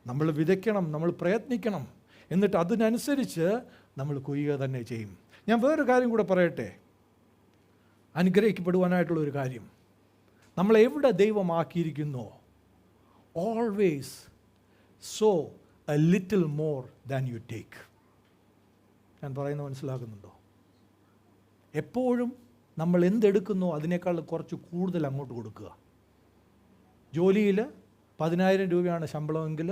നമ്മൾ വിതയ്ക്കണം, നമ്മൾ പ്രയത്നിക്കണം, എന്നിട്ട് അതിനനുസരിച്ച് നമ്മൾ കൊയ്യുക തന്നെ ചെയ്യും. ഞാൻ വേറൊരു കാര്യം കൂടെ പറയട്ടെ, അനുഗ്രഹിക്കപ്പെടുവാനായിട്ടുള്ളൊരു കാര്യം. നമ്മളെവിടെ ദൈവമാക്കിയിരിക്കുന്നോ, always sow a little more than you take. ഞാൻ പറയുന്നത് മനസ്സിലാക്കുന്നുണ്ടോ? എപ്പോഴും നമ്മൾ എന്തെടുക്കുന്നോ അതിനേക്കാൾ കുറച്ച് കൂടുതൽ അങ്ങോട്ട് കൊടുക്കുക. ജോലിയിൽ 10,000 രൂപയാണ് ശമ്പളമെങ്കിൽ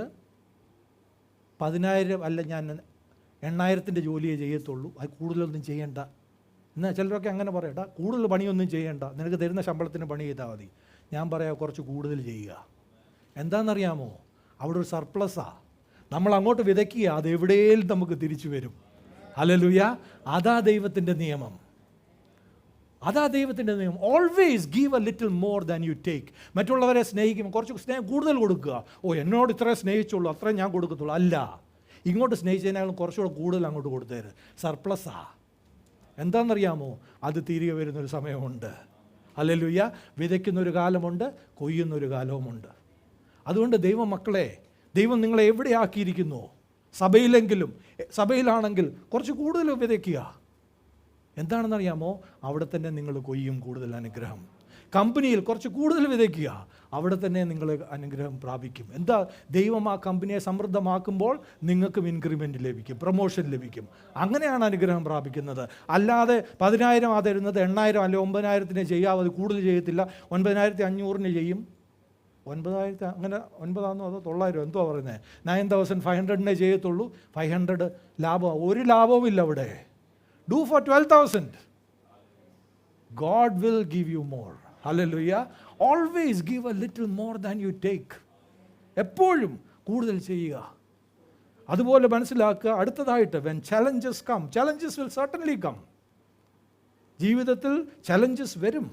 10,000 അല്ല, ഞാൻ 8,000-ൻ്റെ ജോലിയേ ചെയ്യത്തുള്ളൂ, അത് കൂടുതലൊന്നും ചെയ്യേണ്ട. എന്നാൽ ചിലരൊക്കെ അങ്ങനെ പറയണ്ട, കൂടുതൽ പണിയൊന്നും ചെയ്യേണ്ട, നിനക്ക് തരുന്ന ശമ്പളത്തിന് പണി ചെയ്താൽ മതി. ഞാൻ പറയാം, കുറച്ച് കൂടുതൽ ചെയ്യുക. എന്താണെന്നറിയാമോ? അവിടെ ഒരു സർപ്ലസാണ്. നമ്മൾ അങ്ങോട്ട് വിതയ്ക്കുക, അത് എവിടെയും നമുക്ക് തിരിച്ചു വരും. ഹല്ലേലൂയ! അതാ ദൈവത്തിൻ്റെ നിയമം. അതാ ദൈവത്തിൻ്റെ നിയമം. Always give A little more than you take. മറ്റുള്ളവരെ സ്നേഹിക്കുമ്പോൾ കുറച്ച് സ്നേഹം കൂടുതൽ കൊടുക്കുക. എന്നോട് ഇത്രേ സ്നേഹിച്ചുള്ളൂ, അത്രേ ഞാൻ കൊടുക്കത്തുള്ളൂ. അല്ല, ഇങ്ങോട്ട് സ്നേഹിച്ചതിനേക്കാളും കുറച്ചുകൂടെ കൂടുതൽ അങ്ങോട്ട് കൊടുത്തേര്. സർപ്ലസാ. എന്താണെന്നറിയാമോ? അത് തിരികെ വരുന്നൊരു സമയമുണ്ട്. ഹല്ലേലൂയ! വിതയ്ക്കുന്നൊരു കാലമുണ്ട്, കൊയ്യുന്നൊരു കാലവുമുണ്ട്. അതുകൊണ്ട് ദൈവമക്കളെ, ദൈവം നിങ്ങളെ എവിടെയാക്കിയിരിക്കുന്നു, സഭയിലാണെങ്കിൽ കുറച്ച് കൂടുതൽ വിതയ്ക്കുക. എന്താണെന്നറിയാമോ? അവിടെ തന്നെ നിങ്ങൾ കൊയ്യും കൂടുതൽ അനുഗ്രഹം. കമ്പനിയിൽ കുറച്ച് കൂടുതൽ വിതയ്ക്കുക, അവിടെ തന്നെ നിങ്ങൾ അനുഗ്രഹം പ്രാപിക്കും. എന്താ? ദൈവം ആ കമ്പനിയെ സമൃദ്ധമാക്കുമ്പോൾ നിങ്ങൾക്കും ഇൻക്രിമെൻറ്റ് ലഭിക്കും, പ്രൊമോഷൻ ലഭിക്കും. അങ്ങനെയാണ് അനുഗ്രഹം പ്രാപിക്കുന്നത്. അല്ലാതെ 10,000 ആ തരുന്നത് 8,000 അല്ലെ 9,000-ന് ചെയ്യാം, അത് കൂടുതൽ ചെയ്യത്തില്ല, 9,500-ന് ചെയ്യും. 9,000 അങ്ങനെ 9,000 അതോ 900 എന്തോ പറയുന്നത്, 9,500-നെ ചെയ്യത്തുള്ളൂ. 500 ലാഭം, ഒരു ലാഭവും ഇല്ല അവിടെ. Do for 12,000. God will give you more. Hallelujah. Always give a little more than you take. എപ്പോഴും കൂടുതൽ ചെയ്യുക. അതുപോലെ മനസ്സിലാക്കുക. അടുത്തതായിട്ട്, when challenges come, challenges will certainly come. ജീവിതത്തിൽ ചലഞ്ചസ് വരും.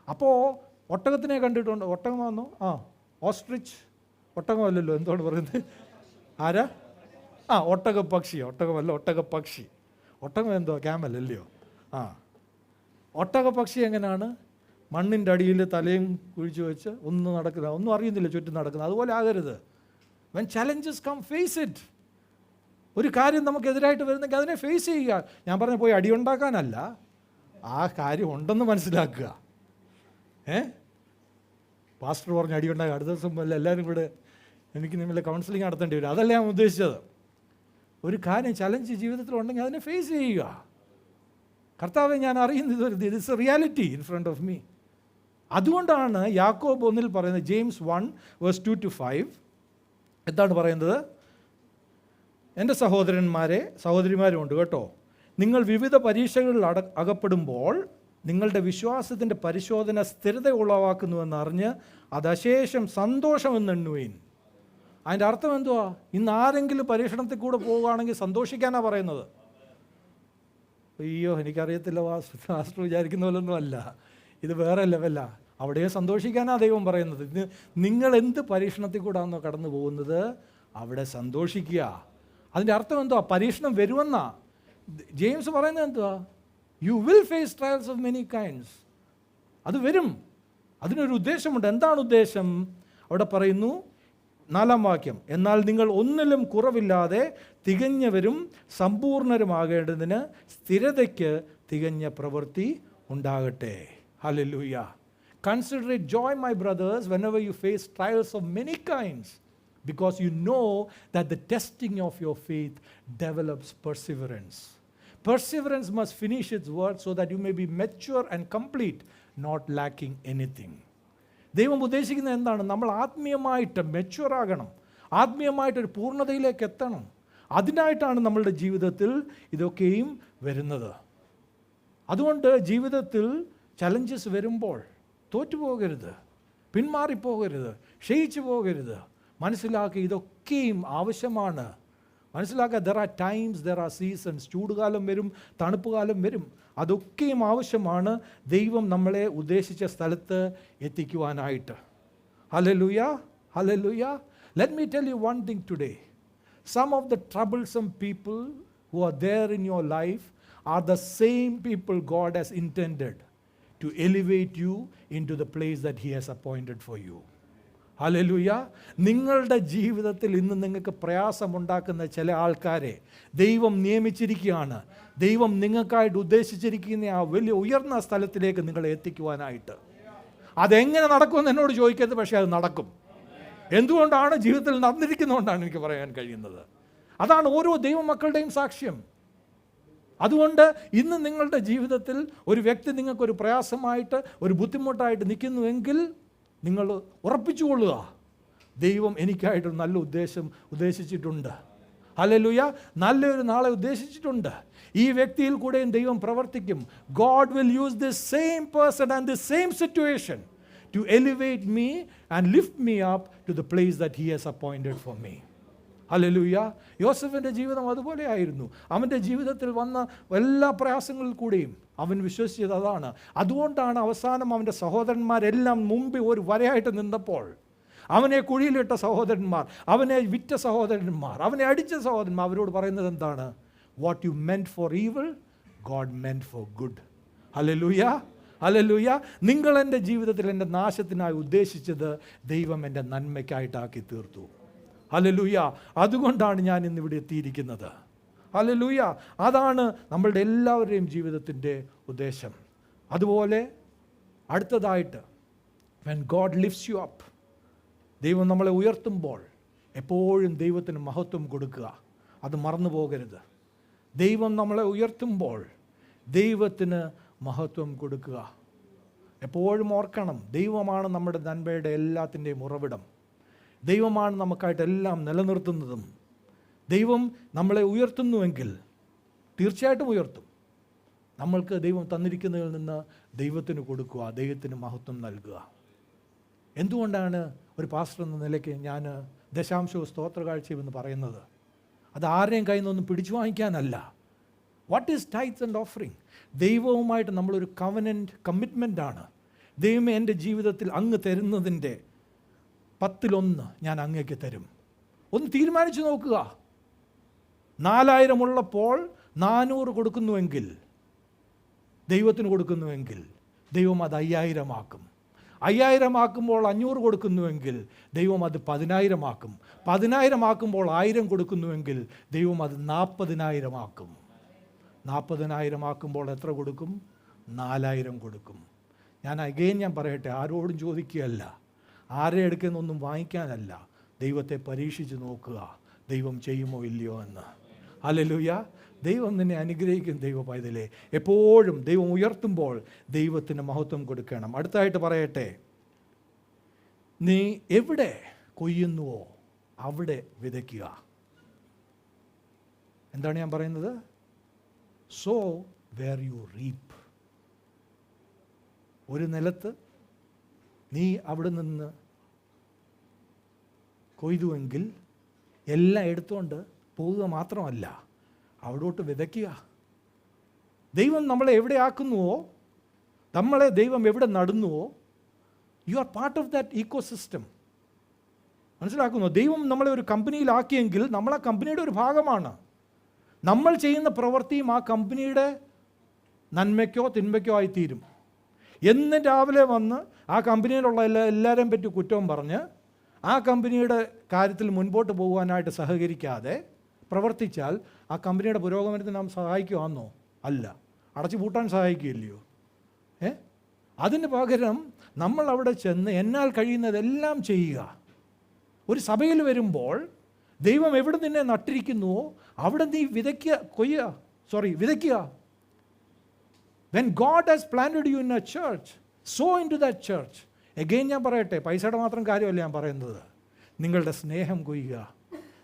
അപ്പോൾ ഒട്ടകത്തിനെ കണ്ടിട്ടുണ്ട്. ഒട്ടകമാണോ? ഓസ്ട്രിച്ച് ഒട്ടകമല്ലല്ലോ, എന്താണ് പറയുന്നത്? ആരാ? ഒട്ടകപ്പക്ഷി. ഒട്ടകമല്ല, ഒട്ടകപ്പക്ഷി. ഒട്ടകം എന്തോ ക്യാമൽ അല്ലയോ? ഒട്ടകപ്പക്ഷി എങ്ങനെയാണ്? മണ്ണിൻ്റെ അടിയിൽ തലയും കുഴിച്ചു വെച്ച് ഒന്നും നടക്കില്ല, ഒന്നും അറിയുന്നില്ല ചുറ്റും നടക്കുന്നത്. അതുപോലെ ആകരുത്. when challenges come, face it. ഒരു കാര്യം നമുക്കെതിരായിട്ട് വരുന്നെങ്കിൽ അതിനെ ഫേസ് ചെയ്യുക. ഞാൻ പറഞ്ഞ പോയി അടിയുണ്ടാക്കാനല്ല, ആ കാര്യം ഉണ്ടെന്ന് മനസ്സിലാക്കുക. പാസ്റ്റർ പറഞ്ഞ് അടിയുണ്ടാക്കുക, അടുത്ത ദിവസം അല്ല എല്ലാവരും കൂടെ എനിക്ക് നിങ്ങളെ കൗൺസിലിംഗ് നടത്തേണ്ടി വരും. അതല്ല ഞാൻ ഉദ്ദേശിച്ചത്. ഒരു കാര്യം ചലഞ്ച് ജീവിതത്തിൽ ഉണ്ടെങ്കിൽ അതിനെ ഫേസ് ചെയ്യുക. കർത്താവെ, ഞാൻ അറിയുന്നത് this a reality in front of me. അതുകൊണ്ടാണ് യാക്കോബ് 1 പറയുന്നത്, ജെയിംസ് 1:2-5 എന്താണ് പറയുന്നത്? എൻ്റെ സഹോദരന്മാരെ, സഹോദരിമാരും ഉണ്ട് കേട്ടോ, നിങ്ങൾ വിവിധ പരീക്ഷകളിൽ അകപ്പെടുമ്പോൾ നിങ്ങളുടെ വിശ്വാസത്തിൻ്റെ പരിശോധന സ്ഥിരത ഉളവാക്കുന്നുവെന്ന് അറിഞ്ഞ് അത് അശേഷം സന്തോഷമെന്നെണ്ണുവീൻ. അതിൻ്റെ അർത്ഥം എന്തുവാ? ഇന്ന് ആരെങ്കിലും പരീക്ഷണത്തിൽ കൂടെ പോവുകയാണെങ്കിൽ സന്തോഷിക്കാനാണ് പറയുന്നത്. അയ്യോ, എനിക്കറിയത്തില്ല, വാസ്തു വിചാരിക്കുന്ന പോലൊന്നും അല്ല, ഇത് വേറെ ലെവലാണ്. അവിടെയും സന്തോഷിക്കാനാണ് ദൈവം പറയുന്നത്. ഇത് നിങ്ങൾ എന്ത് പരീക്ഷണത്തിൽ കൂടാണോ കടന്നു പോകുന്നത്, അവിടെ സന്തോഷിക്കുക. അതിൻ്റെ അർത്ഥം എന്തുവാ? പരീക്ഷണം വരുമെന്നാ ജെയിംസ് പറയുന്നത്. എന്തുവാ? You will face trials of many kinds. അത് വരും. അതിനൊരു ഉദ്ദേശമുണ്ട്. എന്താണ് ഉദ്ദേശം? അവിടെ പറയുന്നു, 4-ാം വാക്യം, എന്നാൽ നിങ്ങൾ ഒന്നിലും കുറവില്ലാതെ തികഞ്ഞവരും സമ്പൂർണരുമാകേണ്ടതിന് സ്ഥിരതയ്ക്ക് തികഞ്ഞ പ്രവൃത്തി ഉണ്ടാകട്ടെ. Hallelujah. Consider it joy, my brothers, whenever you face trials of many kinds, because you know that the testing of your faith develops perseverance. Perseverance must finish its work so that you may be mature and complete, not lacking anything. ദൈവം ഉദ്ദേശിക്കുന്നത് എന്താണ്? നമ്മൾ ആത്മീയമായിട്ട് മെച്യൂറാകണം, ആത്മീയമായിട്ടൊരു പൂർണ്ണതയിലേക്ക് എത്തണം. അതിനായിട്ടാണ് നമ്മളുടെ ജീവിതത്തിൽ ഇതൊക്കെയും വരുന്നത്. അതുകൊണ്ട് ജീവിതത്തിൽ ചലഞ്ചസ് വരുമ്പോൾ തോറ്റുപോകരുത്, പിന്മാറിപ്പോകരുത്, ക്ഷയിച്ചു പോകരുത്. മനസ്സിലാക്കി ഇതൊക്കെയും ആവശ്യമാണ്. മനസ്സിലാക്കുക, there are times, there are seasons. ചൂടുകാലം വരും, തണുപ്പ് കാലം വരും. അതൊക്കെയും ആവശ്യമാണ് ദൈവം നമ്മളെ ഉദ്ദേശിച്ച സ്ഥലത്ത് എത്തിക്കുവാനായിട്ട്. ഹല്ലേലൂയ, ഹല്ലേലൂയ. Let me tell you one thing today. Some of the troublesome people who are there in your life are the same people God has intended to elevate you into the place that He has appointed for you. Hallelujah. നിങ്ങളുടെ ജീവിതത്തിൽ ഇന്ന് നിങ്ങൾക്ക് പ്രയാസമുണ്ടാക്കുന്ന ചില ആൾക്കാരെ ദൈവം നിയമിച്ചിരിക്കുകയാണ്. ദൈവം നിങ്ങൾക്കായിട്ട് ഉദ്ദേശിച്ചിരിക്കുന്ന ആ വലിയ ഉയർന്ന സ്ഥലത്തിലേക്ക് നിങ്ങളെ എത്തിക്കുവാനായിട്ട്. അതെങ്ങനെ നടക്കുമെന്ന് എന്നോട് ചോദിക്കരുത്, പക്ഷേ അത് നടക്കും. എന്തുകൊണ്ടാണ്? ജീവിതത്തിൽ നടന്നിരിക്കുന്നതുകൊണ്ടാണ് എനിക്ക് പറയാൻ കഴിയുന്നത്. അതാണ് ഓരോ ദൈവമക്കളുടെയും സാക്ഷ്യം. അതുകൊണ്ട് ഇന്ന് നിങ്ങളുടെ ജീവിതത്തിൽ ഒരു വ്യക്തി നിങ്ങൾക്കൊരു പ്രയാസമായിട്ട് ഒരു ബുദ്ധിമുട്ടായിട്ട് നിൽക്കുന്നുവെങ്കിൽ നിങ്ങൾ ഉറപ്പിച്ചുകൊള്ളുക, ദൈവം എനിക്കായിട്ടൊരു നല്ല ഉദ്ദേശിച്ചിട്ടുണ്ട്. ഹല്ലേലൂയ. നല്ലൊരു നാളെ ഉദ്ദേശിച്ചിട്ടുണ്ട്. ഈ വ്യക്തിയിൽ കൂടെയും ദൈവം പ്രവർത്തിക്കും. God will use this same person and this same situation to elevate me and lift me up to the place that He has appointed for me. ഹല്ലേലൂയ. യോസഫിൻ്റെ ജീവിതം അതുപോലെ ആയിരുന്നു. അവൻ്റെ ജീവിതത്തിൽ വന്ന എല്ലാ പ്രയാസങ്ങളിൽ കൂടെയും അവൻ വിശ്വസിച്ചത് അതാണ്. അതുകൊണ്ടാണ് അവസാനം അവൻ്റെ സഹോദരന്മാരെല്ലാം മുമ്പിൽ ഒരു വരയായിട്ട് നിന്നപ്പോൾ അവനെ കുഴിയിലിട്ട സഹോദരന്മാർ, അവനെ വിറ്റ സഹോദരന്മാർ, അവനെ അടിച്ച സഹോദരന്മാർ അവരോട് പറയുന്നത് എന്താണ്? What you meant four evil God meant four good. Hallelujah. Hallelujah. നിങ്ങൾ എൻ്റെ ജീവിതത്തിൽ എൻ്റെ നാശത്തിനായി ഉദ്ദേശിച്ചത് ദൈവം എൻ്റെ നന്മയ്ക്കായിട്ടാക്കി തീർത്തു. ഹല്ലേലൂയ. അതുകൊണ്ടാണ് ഞാൻ ഇന്നിവിടെ എത്തിയിരിക്കുന്നത്. ഹല്ലേലൂയ. അതാണ് നമ്മളുടെ എല്ലാവരുടെയും ജീവിതത്തിൻ്റെ ഉദ്ദേശം. അതുപോലെ അടുത്തതായിട്ട്, when God lifts you up, ദൈവം നമ്മളെ ഉയർത്തുമ്പോൾ എപ്പോഴും ദൈവത്തിന് മഹത്വം കൊടുക്കുക. അത് മറന്നു പോകരുത്. ദൈവം നമ്മളെ ഉയർത്തുമ്പോൾ ദൈവത്തിന് മഹത്വം കൊടുക്കുക. എപ്പോഴും ഓർക്കണം, ദൈവമാണ് നമ്മുടെ നന്മയുടെ എല്ലാത്തിൻ്റെയും ഉറവിടം. ദൈവമാണ് നമുക്കായിട്ട് എല്ലാം നിലനിർത്തുന്നതും. ദൈവം നമ്മളെ ഉയർത്തുന്നുവെങ്കിൽ തീർച്ചയായിട്ടും ഉയർത്തും. നമ്മൾക്ക് ദൈവം തന്നിരിക്കുന്നതിൽ നിന്ന് ദൈവത്തിന് കൊടുക്കുക, ദൈവത്തിന് മഹത്വം നൽകുക. എന്തുകൊണ്ടാണ് ഒരു പാസ്റ്റർ എന്ന നിലയ്ക്ക് ഞാൻ ദശാംശവും സ്തോത്രകാഴ്ചയും എന്ന് പറയുന്നത്? അത് ആരുടെയും കയ്യിൽ നിന്നൊന്നും പിടിച്ചു വാങ്ങിക്കാനല്ല. What is tithes and offering? ദൈവവുമായിട്ട് നമ്മളൊരു കമ്മിറ്റ്മെൻ്റാണ്. ദൈവമേ, എൻ്റെ ജീവിതത്തിൽ അങ്ങ് തരുന്നതിൻ്റെ 10% ഞാൻ അങ്ങേക്ക് തരും. ഒന്ന് തീരുമാനിച്ചു നോക്കുക. 4000 ഉള്ളപ്പോൾ 400 കൊടുക്കുന്നുവെങ്കിൽ, ദൈവത്തിന് കൊടുക്കുന്നുവെങ്കിൽ ദൈവം അത് 5000 ആക്കും. 5000 ആക്കുമ്പോൾ 500 കൊടുക്കുന്നുവെങ്കിൽ ദൈവം അത് 10000 ആക്കും. 10000 ആക്കുമ്പോൾ 1000 കൊടുക്കുന്നുവെങ്കിൽ ദൈവം അത് 40000 ആക്കും. 40000 ആക്കുമ്പോൾ എത്ര കൊടുക്കും? 4000 കൊടുക്കും. ഞാൻ പറയട്ടെ, ആരോടും ചോദിക്കുകയല്ല, ആരെ എടുക്കുന്നൊന്നും വാങ്ങിക്കാനല്ല. ദൈവത്തെ പരീക്ഷിച്ച് നോക്കുക, ദൈവം ചെയ്യുമോ ഇല്ലയോ എന്ന്. ഹല്ലേലൂയ. ദൈവം നിന്നെ അനുഗ്രഹിക്കും. ദൈവ പൈതലേ, എപ്പോഴും ദൈവം ഉയർത്തുമ്പോൾ ദൈവത്തിന് മഹത്വം കൊടുക്കണം. അടുത്തായിട്ട് പറയട്ടെ, നീ എവിടെ കൊയ്യുന്നുവോ അവിടെ വിതയ്ക്കുക. എന്താണ് ഞാൻ പറയുന്നത്? Sow where you reap. ഒരു നിലത്ത് നീ അവിടെ നിന്ന് കൊയ്തുവെങ്കിൽ എല്ലാം എടുത്തുകൊണ്ട് പോവുക മാത്രമല്ല, അവിടോട്ട് വിതയ്ക്കുക. ദൈവം നമ്മളെ എവിടെ ആക്കുന്നുവോ, നമ്മളെ ദൈവം എവിടെ നടുന്നുവോ, you are part of that ecosystem. മനസ്സിലാക്കുന്നു? ദൈവം നമ്മളെ ഒരു കമ്പനിയിലാക്കിയെങ്കിൽ നമ്മൾ ആ കമ്പനിയുടെ ഒരു ഭാഗമാണ്. നമ്മൾ ചെയ്യുന്ന പ്രവൃത്തിയും ആ കമ്പനിയുടെ നന്മയ്ക്കോ തിന്മയ്ക്കോ ആയിത്തീരും. എന്ന് രാവിലെ വന്ന് ആ കമ്പനിയിലുള്ള എല്ലാവരെയും പറ്റി കുറ്റവും പറഞ്ഞ് ആ കമ്പനിയുടെ കാര്യത്തിൽ മുൻപോട്ട് പോകുവാനായിട്ട് സഹകരിക്കാതെ പ്രവർത്തിച്ചാൽ ആ കമ്പനിയുടെ പുരോഗമനത്തിന് നാം സഹായിക്കുവാന്നോ? അല്ല. അടച്ചു പൂട്ടാൻ സഹായിക്കുകയില്ലയോ? അതിന് പകരം നമ്മൾ അവിടെ ചെന്ന് എന്നാൽ കഴിയുന്നതെല്ലാം ചെയ്യുക. ഒരു സഭയിൽ വരുമ്പോൾ ദൈവം എവിടെ നിന്നെ നട്ടിരിക്കുന്നുവോ അവിടെ നീ വിതയ്ക്കുക. When God has planted you in a church, sow into that church. Again ഞാൻ പറയട്ടെ, പൈസയുടെ മാത്രം കാര്യമല്ല ഞാൻ പറയുന്നത്. നിങ്ങളുടെ സ്നേഹം കൊയ്യുക,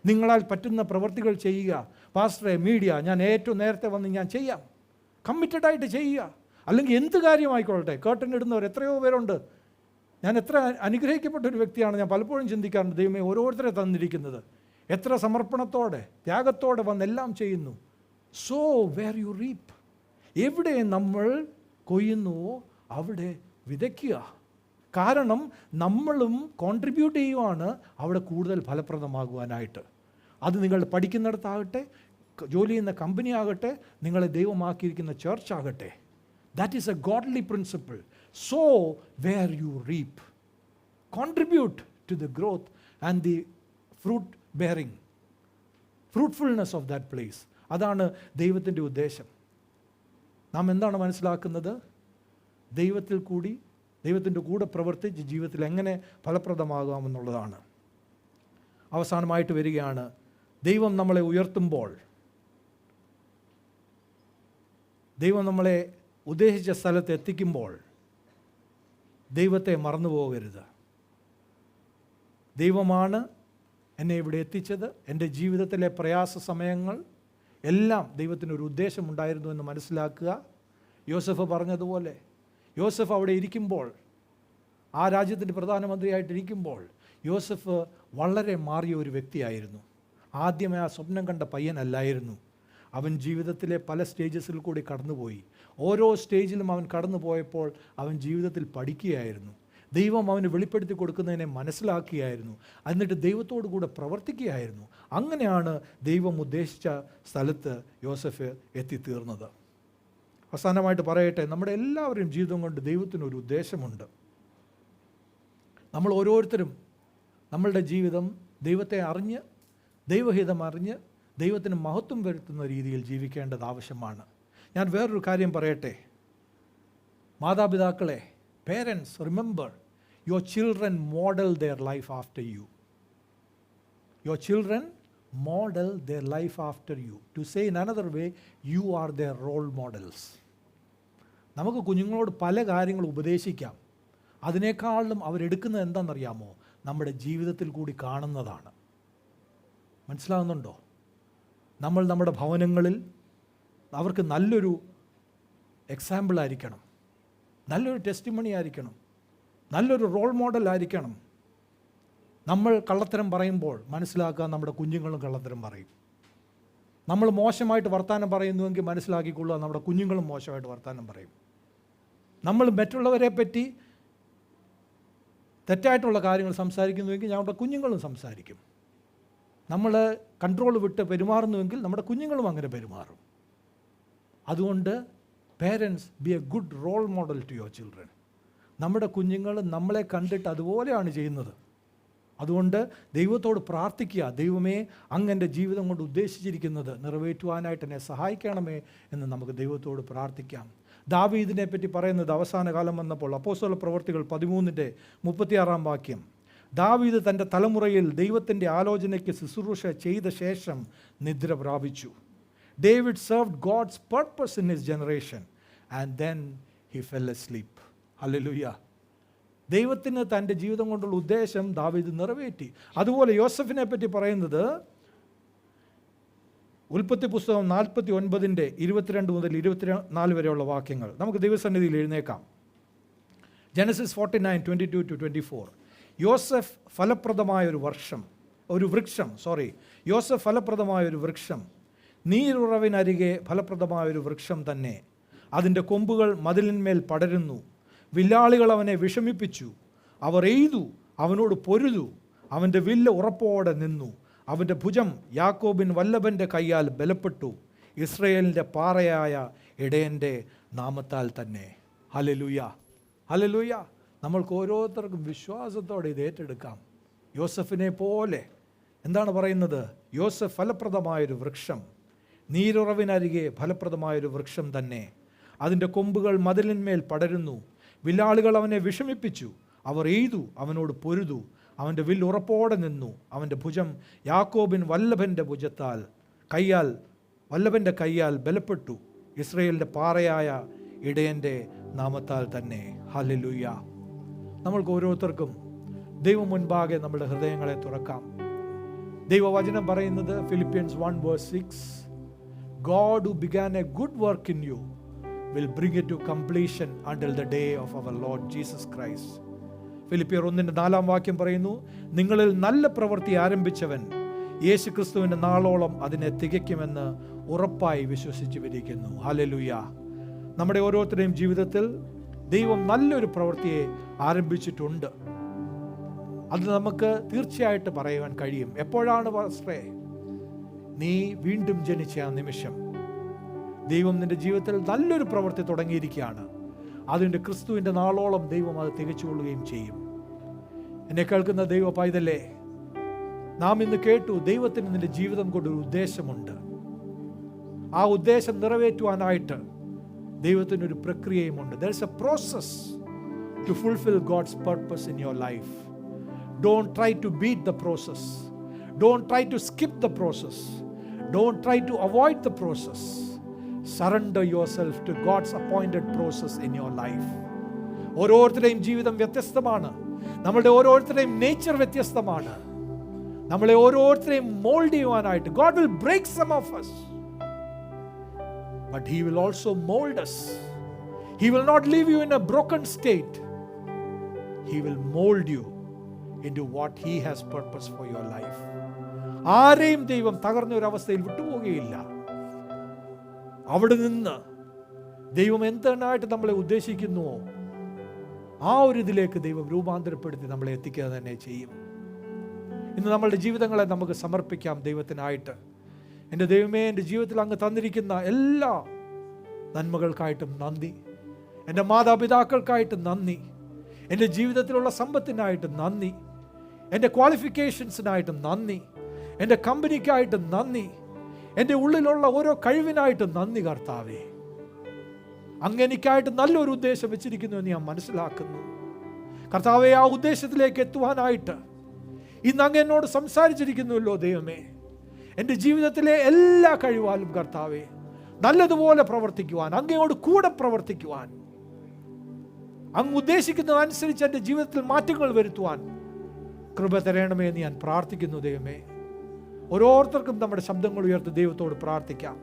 നിങ്ങളാൽ പറ്റുന്ന പ്രവൃത്തികൾ ചെയ്യുക. പാസ്റ്ററെ, മീഡിയ ഞാൻ ഏറ്റവും നേരത്തെ വന്ന് ഞാൻ ചെയ്യാം, കമ്മിറ്റഡായിട്ട് ചെയ്യുക. അല്ലെങ്കിൽ എന്ത് കാര്യമായിക്കൊള്ളട്ടെ. കേട്ടൻ ഇടുന്നവർ എത്രയോ പേരുണ്ട്. ഞാൻ എത്ര അനുഗ്രഹിക്കപ്പെട്ട ഒരു വ്യക്തിയാണ്. ഞാൻ പലപ്പോഴും ചിന്തിക്കാറുണ്ട്, ദൈവമേ ഓരോരുത്തരെ തന്നിരിക്കുന്നത് എത്ര സമർപ്പണത്തോടെ ത്യാഗത്തോടെ വന്നെല്ലാം ചെയ്യുന്നു. Sow where you reap. എവിടെ നമ്മൾ കൊയ്യുന്നുവോ അവിടെ വിതയ്ക്കുക. കാരണം നമ്മളും കോൺട്രിബ്യൂട്ട് ചെയ്യുവാണ് അവിടെ കൂടുതൽ ഫലപ്രദമാകുവാനായിട്ട്. അത് നിങ്ങൾ പഠിക്കുന്നിടത്താകട്ടെ, ജോലി ചെയ്യുന്ന കമ്പനി ആകട്ടെ, നിങ്ങളെ ദൈവമാക്കിയിരിക്കുന്ന ചർച്ച് ആകട്ടെ, That is a godly principle. Sow where you reap. Contribute to the growth and the fruit bearing, fruitfulness of that place. അതാണ് ദൈവത്തിൻ്റെ ഉദ്ദേശം. നാം എന്താണ് മനസ്സിലാക്കുന്നത്? ദൈവത്തിൻ്റെ കൂടെ പ്രവർത്തിച്ച് ജീവിതത്തിൽ എങ്ങനെ ഫലപ്രദമാകാമെന്നുള്ളതാണ്. അവസാനമായിട്ട് വരികയാണ്, ദൈവം നമ്മളെ ഉയർത്തുമ്പോൾ, ദൈവം നമ്മളെ ഉദ്ദേശിച്ച സ്ഥലത്ത് എത്തിക്കുമ്പോൾ ദൈവത്തെ മറന്നു പോകരുത്. ദൈവമാണ് എന്നെ ഇവിടെ എത്തിച്ചത്. എൻ്റെ ജീവിതത്തിലെ പ്രയാസ സമയങ്ങൾ എല്ലാം ദൈവത്തിനൊരു ഉദ്ദേശമുണ്ടായിരുന്നു എന്ന് മനസ്സിലാക്കുക. യോസഫ് പറഞ്ഞതുപോലെ, യോസഫ് അവിടെ ഇരിക്കുമ്പോൾ, ആ രാജ്യത്തിൻ്റെ പ്രധാനമന്ത്രിയായിട്ടിരിക്കുമ്പോൾ, യോസഫ് വളരെ മാറിയ ഒരു വ്യക്തിയായിരുന്നു. ആദ്യമേ ആ സ്വപ്നം കണ്ട പയ്യനല്ലായിരുന്നു. അവൻ ജീവിതത്തിലെ പല സ്റ്റേജസിൽ കൂടി കടന്നുപോയി. ഓരോ സ്റ്റേജിലും അവൻ കടന്നു പോയപ്പോൾ അവൻ ജീവിതത്തിൽ പഠിക്കുകയായിരുന്നു. ദൈവം അവന് വെളിപ്പെടുത്തി കൊടുക്കുന്നതിനെ മനസ്സിലാക്കിയായിരുന്നു. എന്നിട്ട് ദൈവത്തോടു കൂടെ പ്രവർത്തിക്കുകയായിരുന്നു. അങ്ങനെയാണ് ദൈവം ഉദ്ദേശിച്ച സ്ഥലത്ത് യോസഫ് എത്തിത്തീർന്നത്. അവസാനമായിട്ട് പറയട്ടെ, നമ്മുടെ എല്ലാവരുടെയും ജീവിതം കൊണ്ട് ദൈവത്തിനൊരു ഉദ്ദേശമുണ്ട്. നമ്മൾ ഓരോരുത്തരും നമ്മളുടെ ജീവിതം ദൈവത്തെ അറിഞ്ഞ്, ദൈവഹിതം അറിഞ്ഞ്, ദൈവത്തിന് മഹത്വം വരുത്തുന്ന രീതിയിൽ ജീവിക്കേണ്ടത് ആവശ്യമാണ്. ഞാൻ വേറൊരു കാര്യം പറയട്ടെ. മാതാപിതാക്കളെ, parents, remember, your children model their life after you. Your children model their life after you. To say in another way, you are their role models. നമുക്ക് കുഞ്ഞുങ്ങളോട് പല കാര്യങ്ങൾ ഉപദേശിക്കാം. അതിനേക്കാളും അവരെടുക്കുന്നത് എന്താണെന്നറിയാമോ? നമ്മുടെ ജീവിതത്തിൽ കൂടി കാണുന്നതാണ്. മനസ്സിലാകുന്നുണ്ടോ? നമ്മൾ നമ്മുടെ ഭവനങ്ങളിൽ അവർക്ക് നല്ലൊരു എക്സാമ്പിൾ ആയിരിക്കണം, നല്ലൊരു ടെസ്റ്റിമണി ആയിരിക്കണം, നല്ലൊരു റോൾ മോഡൽ ആയിരിക്കണം. നമ്മൾ കള്ളത്തരം പറയുമ്പോൾ മനസ്സിലാക്കുക, നമ്മുടെ കുഞ്ഞുങ്ങളും കള്ളത്തരം പറയും. നമ്മൾ മോശമായിട്ട് വർത്തമാനം പറയുന്നുവെങ്കിൽ മനസ്സിലാക്കിക്കൊള്ളുക, നമ്മുടെ കുഞ്ഞുങ്ങളും മോശമായിട്ട് വർത്തമാനം പറയും. നമ്മൾ മറ്റുള്ളവരെ പറ്റി തെറ്റായിട്ടുള്ള കാര്യങ്ങൾ സംസാരിക്കുന്നുവെങ്കിൽ നമ്മുടെ കുഞ്ഞുങ്ങളും സംസാരിക്കും. നമ്മൾ കൺട്രോൾ വിട്ട് പെരുമാറുന്നുവെങ്കിൽ നമ്മുടെ കുഞ്ഞുങ്ങളും അങ്ങനെ പെരുമാറും. അതുകൊണ്ട് parents, be a good role model to your children. നമ്മുടെ കുഞ്ഞുങ്ങൾ നമ്മളെ കണ്ടിട്ട് അതുപോലെയാണ് ചെയ്യുന്നത്. അതുകൊണ്ട് ദൈവത്തോട് പ്രാർത്ഥിക്കുക, ദൈവമേ, അങ്ങ് എൻ്റെ ജീവിതം കൊണ്ട് ഉദ്ദേശിച്ചിരിക്കുന്നത് നിറവേറ്റുവാനായിട്ട് എന്നെ സഹായിക്കണമേ എന്ന് നമുക്ക് ദൈവത്തോട് പ്രാർത്ഥിക്കാം. ദാവീദിനെ പറ്റി പറയുന്നത് അവസാന കാലം വന്നപ്പോൾ, അപ്പോസ്തല പ്രവർത്തികൾ 13:36 ദാവീദ് തൻ്റെ തലമുറയിൽ ദൈവത്തിൻ്റെ ആലോചനയ്ക്ക് ശുശ്രൂഷ ചെയ്ത ശേഷം നിദ്ര പ്രാപിച്ചു. David served God's purpose in his generation and then he fell asleep. Hallelujah. ദൈവത്തിന് തൻ്റെ ജീവിതം കൊണ്ടുള്ള ഉദ്ദേശം ദാവീദ് നിറവേറ്റി. അതുപോലെ യോസഫിനെ പറ്റി പറയുന്നത് ഉൽപ്പത്തി പുസ്തകം 49:22 മുതൽ 24 വരെയുള്ള വാക്യങ്ങൾ. നമുക്ക് ദൈവസന്നിധിയിൽ എഴുന്നേക്കാം. ജനസിസ് 49:22-24. യോസഫ് ഫലപ്രദമായ ഒരു വൃക്ഷം, നീരുറവിനരികെ ഫലപ്രദമായ ഒരു വൃക്ഷം തന്നെ. അതിൻ്റെ കൊമ്പുകൾ മതിലിന്മേൽ പടരുന്നു. വില്ലാളികൾ അവനെ വിഷമിപ്പിച്ചു. അവർ എയ്തു, അവനോട് പൊരുതു. അവൻ്റെ വില്ല് ഉറപ്പോടെ നിന്നു. അവൻ്റെ ഭുജം യാക്കോബിൻ വല്ലഭൻ്റെ കയ്യാൽ ബലപ്പെട്ടു. ഇസ്രയേലിൻ്റെ പാറയായ ഇടയൻ്റെ നാമത്താൽ തന്നെ. Hallelujah, hallelujah. നമ്മൾക്ക് ഓരോരുത്തർക്കും വിശ്വാസത്തോടെ ഇത് ഏറ്റെടുക്കാം. യോസഫിനെ പോലെ എന്താണ് പറയുന്നത്? യോസഫ് ഫലപ്രദമായൊരു വൃക്ഷം, നീരുറവിനരികെ ഫലപ്രദമായൊരു വൃക്ഷം തന്നെ. അതിൻ്റെ കൊമ്പുകൾ മതിലിന്മേൽ പടരുന്നു. വില്ലാളികൾ അവനെ വിഷമിപ്പിച്ചു. അവർ എയ്തു, അവനോട് പൊരുതു. അവൻ്റെ വില്ല് ഉറപ്പോടെ നിന്നു. അവൻ്റെ ഭുജം യാക്കോബിൻ വല്ലഭൻ്റെ കയ്യാൽ ബലപ്പെട്ടു. ഇസ്രയേലിൻ്റെ പാറയായ ഇടയൻ്റെ നാമത്താൽ തന്നെ. ഹല്ലേലൂയ. നമ്മൾക്ക് ഓരോരുത്തർക്കും ദൈവം മുൻപാകെ നമ്മുടെ ഹൃദയങ്ങളെ തുറക്കാം. ദൈവവചനം പറയുന്നത് Philippians 1:6, God who began a good work in you will bring it to completion until the day of our Lord Jesus Christ. ഫിലിപ്പിയർ 1:4 പറയുന്നു, നിങ്ങളിൽ നല്ല പ്രവൃത്തി ആരംഭിച്ചവൻ യേശുക്രിസ്തുവിൻ്റെ നാളോളം അതിനെ തികയ്ക്കുമെന്ന് ഉറപ്പായി വിശ്വസിച്ചിരിക്കുന്നു. ഹല്ലേലൂയ. നമ്മുടെ ഓരോരുത്തരുടെയും ജീവിതത്തിൽ ദൈവം നല്ലൊരു പ്രവൃത്തിയെ ആരംഭിച്ചിട്ടുണ്ട്. അത് നമുക്ക് തീർച്ചയായിട്ട് പറയുവാൻ കഴിയും. എപ്പോഴാണ് പാസ്റ്ററേ? നീ വീണ്ടും ജനിച്ച ആ നിമിഷം, ദൈവം നിൻ്റെ ജീവിതത്തിൽ നല്ലൊരു പ്രവൃത്തി തുടങ്ങിയിരിക്കുകയാണ്. അതിൻ്റെ ക്രിസ്തുവിൻ്റെ നാളോളം ദൈവം അത് തികച്ചുകൊള്ളുകയും ചെയ്യും. എന്നെ കേൾക്കുന്ന ദൈവ പൈതലേ, നാം ഇന്ന് കേട്ടു, ദൈവത്തിന് നിൻ്റെ ജീവിതം കൊണ്ടൊരു ഉദ്ദേശമുണ്ട്. ആ ഉദ്ദേശം നിറവേറ്റുവാനായിട്ട് ദൈവത്തിനൊരു പ്രക്രിയയുമുണ്ട്. There is a process to fulfill God's purpose in your life. Don't try to beat the process. Don't try to skip the process. Don't try to avoid the process. Surrender yourself to God's appointed process in your life. ഓരോരുത്തരുടെയും ജീവിതം വ്യത്യസ്തമാണ്. നമ്മളുടെ ഓരോരുത്തരുടെയും nature വ്യത്യസ്തമാണ്. നമ്മളെ ഓരോരുത്തരെയും mould ചെയ്യുവാനായിട്ട് God will break some of us, but He will also mold us. He will not leave you in a broken state. He will mold you into what He has purpose for your life. ആരെയും ദൈവം തകർന്ന ഒരു അവസ്ഥയിൽ വിട്ടുപോകുകയില്ല. അവിടെ നിന്ന് ദൈവം എന്തായിട്ട് നമ്മളെ ഉദ്ദേശിക്കുന്നുവോ ആ ഒരു ഇതിലേക്ക് ദൈവം രൂപാന്തരപ്പെടുത്തി നമ്മളെ എത്തിക്കുക തന്നെ ചെയ്യും. ഇന്ന് നമ്മളുടെ ജീവിതങ്ങളെ നമുക്ക് സമർപ്പിക്കാം ദൈവത്തിനായിട്ട്. എൻ്റെ ദൈവമേ, എൻ്റെ ജീവിതത്തിൽ അങ്ങ് തന്നിരിക്കുന്ന എല്ലാ നന്മകൾക്കായിട്ടും നന്ദി. എൻ്റെ മാതാപിതാക്കൾക്കായിട്ട് നന്ദി. എൻ്റെ ജീവിതത്തിലുള്ള സമ്പത്തിനായിട്ട് നന്ദി. എൻ്റെ ക്വാളിഫിക്കേഷൻസിനായിട്ട് നന്ദി. എൻ്റെ കമ്പനിക്കായിട്ട് നന്ദി. എൻ്റെ ഉള്ളിലുള്ള ഓരോ കഴിവിനായിട്ട് നന്ദി കർത്താവേ. അങ്ങ് എനിക്കായിട്ട് നല്ലൊരു ഉദ്ദേശം വെച്ചിരിക്കുന്നു എന്ന് ഞാൻ മനസ്സിലാക്കുന്നു കർത്താവേ. ആ ഉദ്ദേശത്തിലേക്ക് എത്തുവാനായിട്ട് ഇന്ന് അങ്ങ് എന്നോട് സംസാരിച്ചിരിക്കുന്നുവല്ലോ ദൈവമേ. എൻ്റെ ജീവിതത്തിലെ എല്ലാ കഴിവാലും കർത്താവേ നല്ലതുപോലെ പ്രവർത്തിക്കുവാൻ, അങ്ങയോട് കൂടെ പ്രവർത്തിക്കുവാൻ, അങ്ങ് ഉദ്ദേശിക്കുന്നതനുസരിച്ച് എൻ്റെ ജീവിതത്തിൽ മാറ്റങ്ങൾ വരുത്തുവാൻ കൃപ തരണമേ എന്ന് ഞാൻ പ്രാർത്ഥിക്കുന്നു ദൈവമേ. ഓരോരുത്തർക്കും നമ്മുടെ ശബ്ദങ്ങൾ ഉയർത്തി ദൈവത്തോട് പ്രാർത്ഥിക്കാം.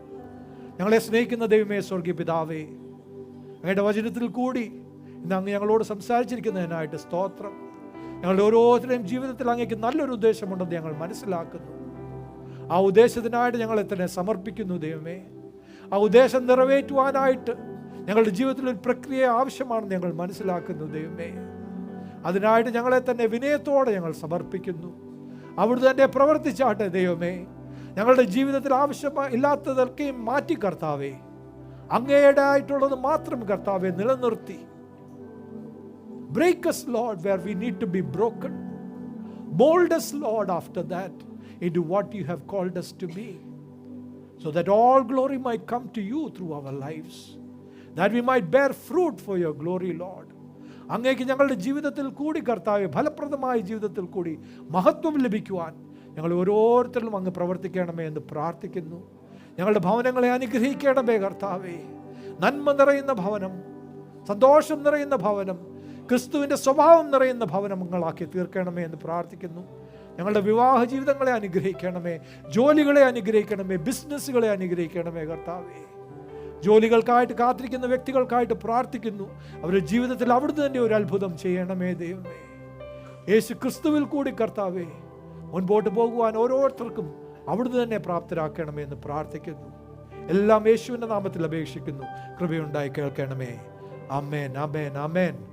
ഞങ്ങളെ സ്നേഹിക്കുന്ന ദൈവമേ, സ്വർഗീയ പിതാവേ, അങ്ങയുടെ വചനത്തിൽ കൂടി ഇന്ന് അങ്ങ് ഞങ്ങളോട് സംസാരിച്ചിരിക്കുന്നതിനായിട്ട് സ്തോത്രം. ഞങ്ങളുടെ ഓരോരുത്തരുടെയും ജീവിതത്തിൽ അങ്ങേക്ക് നല്ലൊരു ഉദ്ദേശമുണ്ടെന്ന് ഞങ്ങൾ മനസ്സിലാക്കുന്നു. ആ ഉദ്ദേശത്തിനായിട്ട് ഞങ്ങളെ തന്നെ സമർപ്പിക്കുന്നു ദൈവമേ. ആ ഉദ്ദേശം നിറവേറ്റുവാനായിട്ട് ഞങ്ങളുടെ ജീവിതത്തിൽ ഒരു പ്രക്രിയ ആവശ്യമാണെന്ന് ഞങ്ങൾ മനസ്സിലാക്കുന്നു ദൈവമേ. അതിനായിട്ട് ഞങ്ങളെ തന്നെ വിനയത്തോടെ ഞങ്ങൾ സമർപ്പിക്കുന്നു. അവിടുന്ന് തന്നെ പ്രവർത്തിച്ചാട്ടെ ദൈവമേ. ഞങ്ങളുടെ ജീവിതത്തിൽ ഇല്ലാത്തതൊക്കെയും മാറ്റി കർത്താവേ, അങ്ങയുടേതായിട്ടുള്ളത് മാത്രം കർത്താവേ നിലനിർത്തി. Break us, Lord, where we need to be broken. Mold us, Lord, after that into what you have called us to be, so that all glory might come to you through our lives, that we might bear fruit for your glory, Lord. അങ്ങേക്ക് ഞങ്ങളുടെ ജീവിതത്തിൽ കൂടി കർത്താവേ, ഫലപ്രദമായ ജീവിതത്തിൽ കൂടി മഹത്വം ലഭിക്കുവാൻ ഞങ്ങൾ ഓരോരുത്തരിലും അങ്ങ് പ്രവർത്തിക്കണമേ എന്ന് പ്രാർത്ഥിക്കുന്നു. ഞങ്ങളുടെ ഭവനങ്ങളെ അനുഗ്രഹിക്കണമേ കർത്താവേ. നന്മ നിറയുന്ന ഭവനം, സന്തോഷം നിറയുന്ന ഭവനം, ക്രിസ്തുവിൻ്റെ സ്വഭാവം നിറയുന്ന ഭവനങ്ങളാക്കി തീർക്കണമേ എന്ന് പ്രാർത്ഥിക്കുന്നു. ഞങ്ങളുടെ വിവാഹ ജീവിതങ്ങളെ അനുഗ്രഹിക്കണമേ, ജോലികളെ അനുഗ്രഹിക്കണമേ, ബിസിനസ്സുകളെ അനുഗ്രഹിക്കണമേ കർത്താവേ. ജോലികൾക്കായിട്ട് കാത്തിരിക്കുന്ന വ്യക്തികൾക്കായിട്ട് പ്രാർത്ഥിക്കുന്നു. അവരുടെ ജീവിതത്തിൽ അവിടുന്ന് തന്നെ ഒരു അത്ഭുതം ചെയ്യണമേ ദൈവമേ. യേശു ക്രിസ്തുവിൽ കൂടി കർത്താവേ മുൻപോട്ട് പോകുവാൻ ഓരോരുത്തർക്കും അവിടുന്ന് തന്നെ പ്രാപ്തരാക്കണമേ എന്ന് പ്രാർത്ഥിക്കുന്നു. എല്ലാം യേശുവിൻ്റെ നാമത്തിൽ അപേക്ഷിക്കുന്നു. കൃപയുണ്ടായി കേൾക്കണമേ. ആമേൻ, ആമേൻ, ആമേൻ.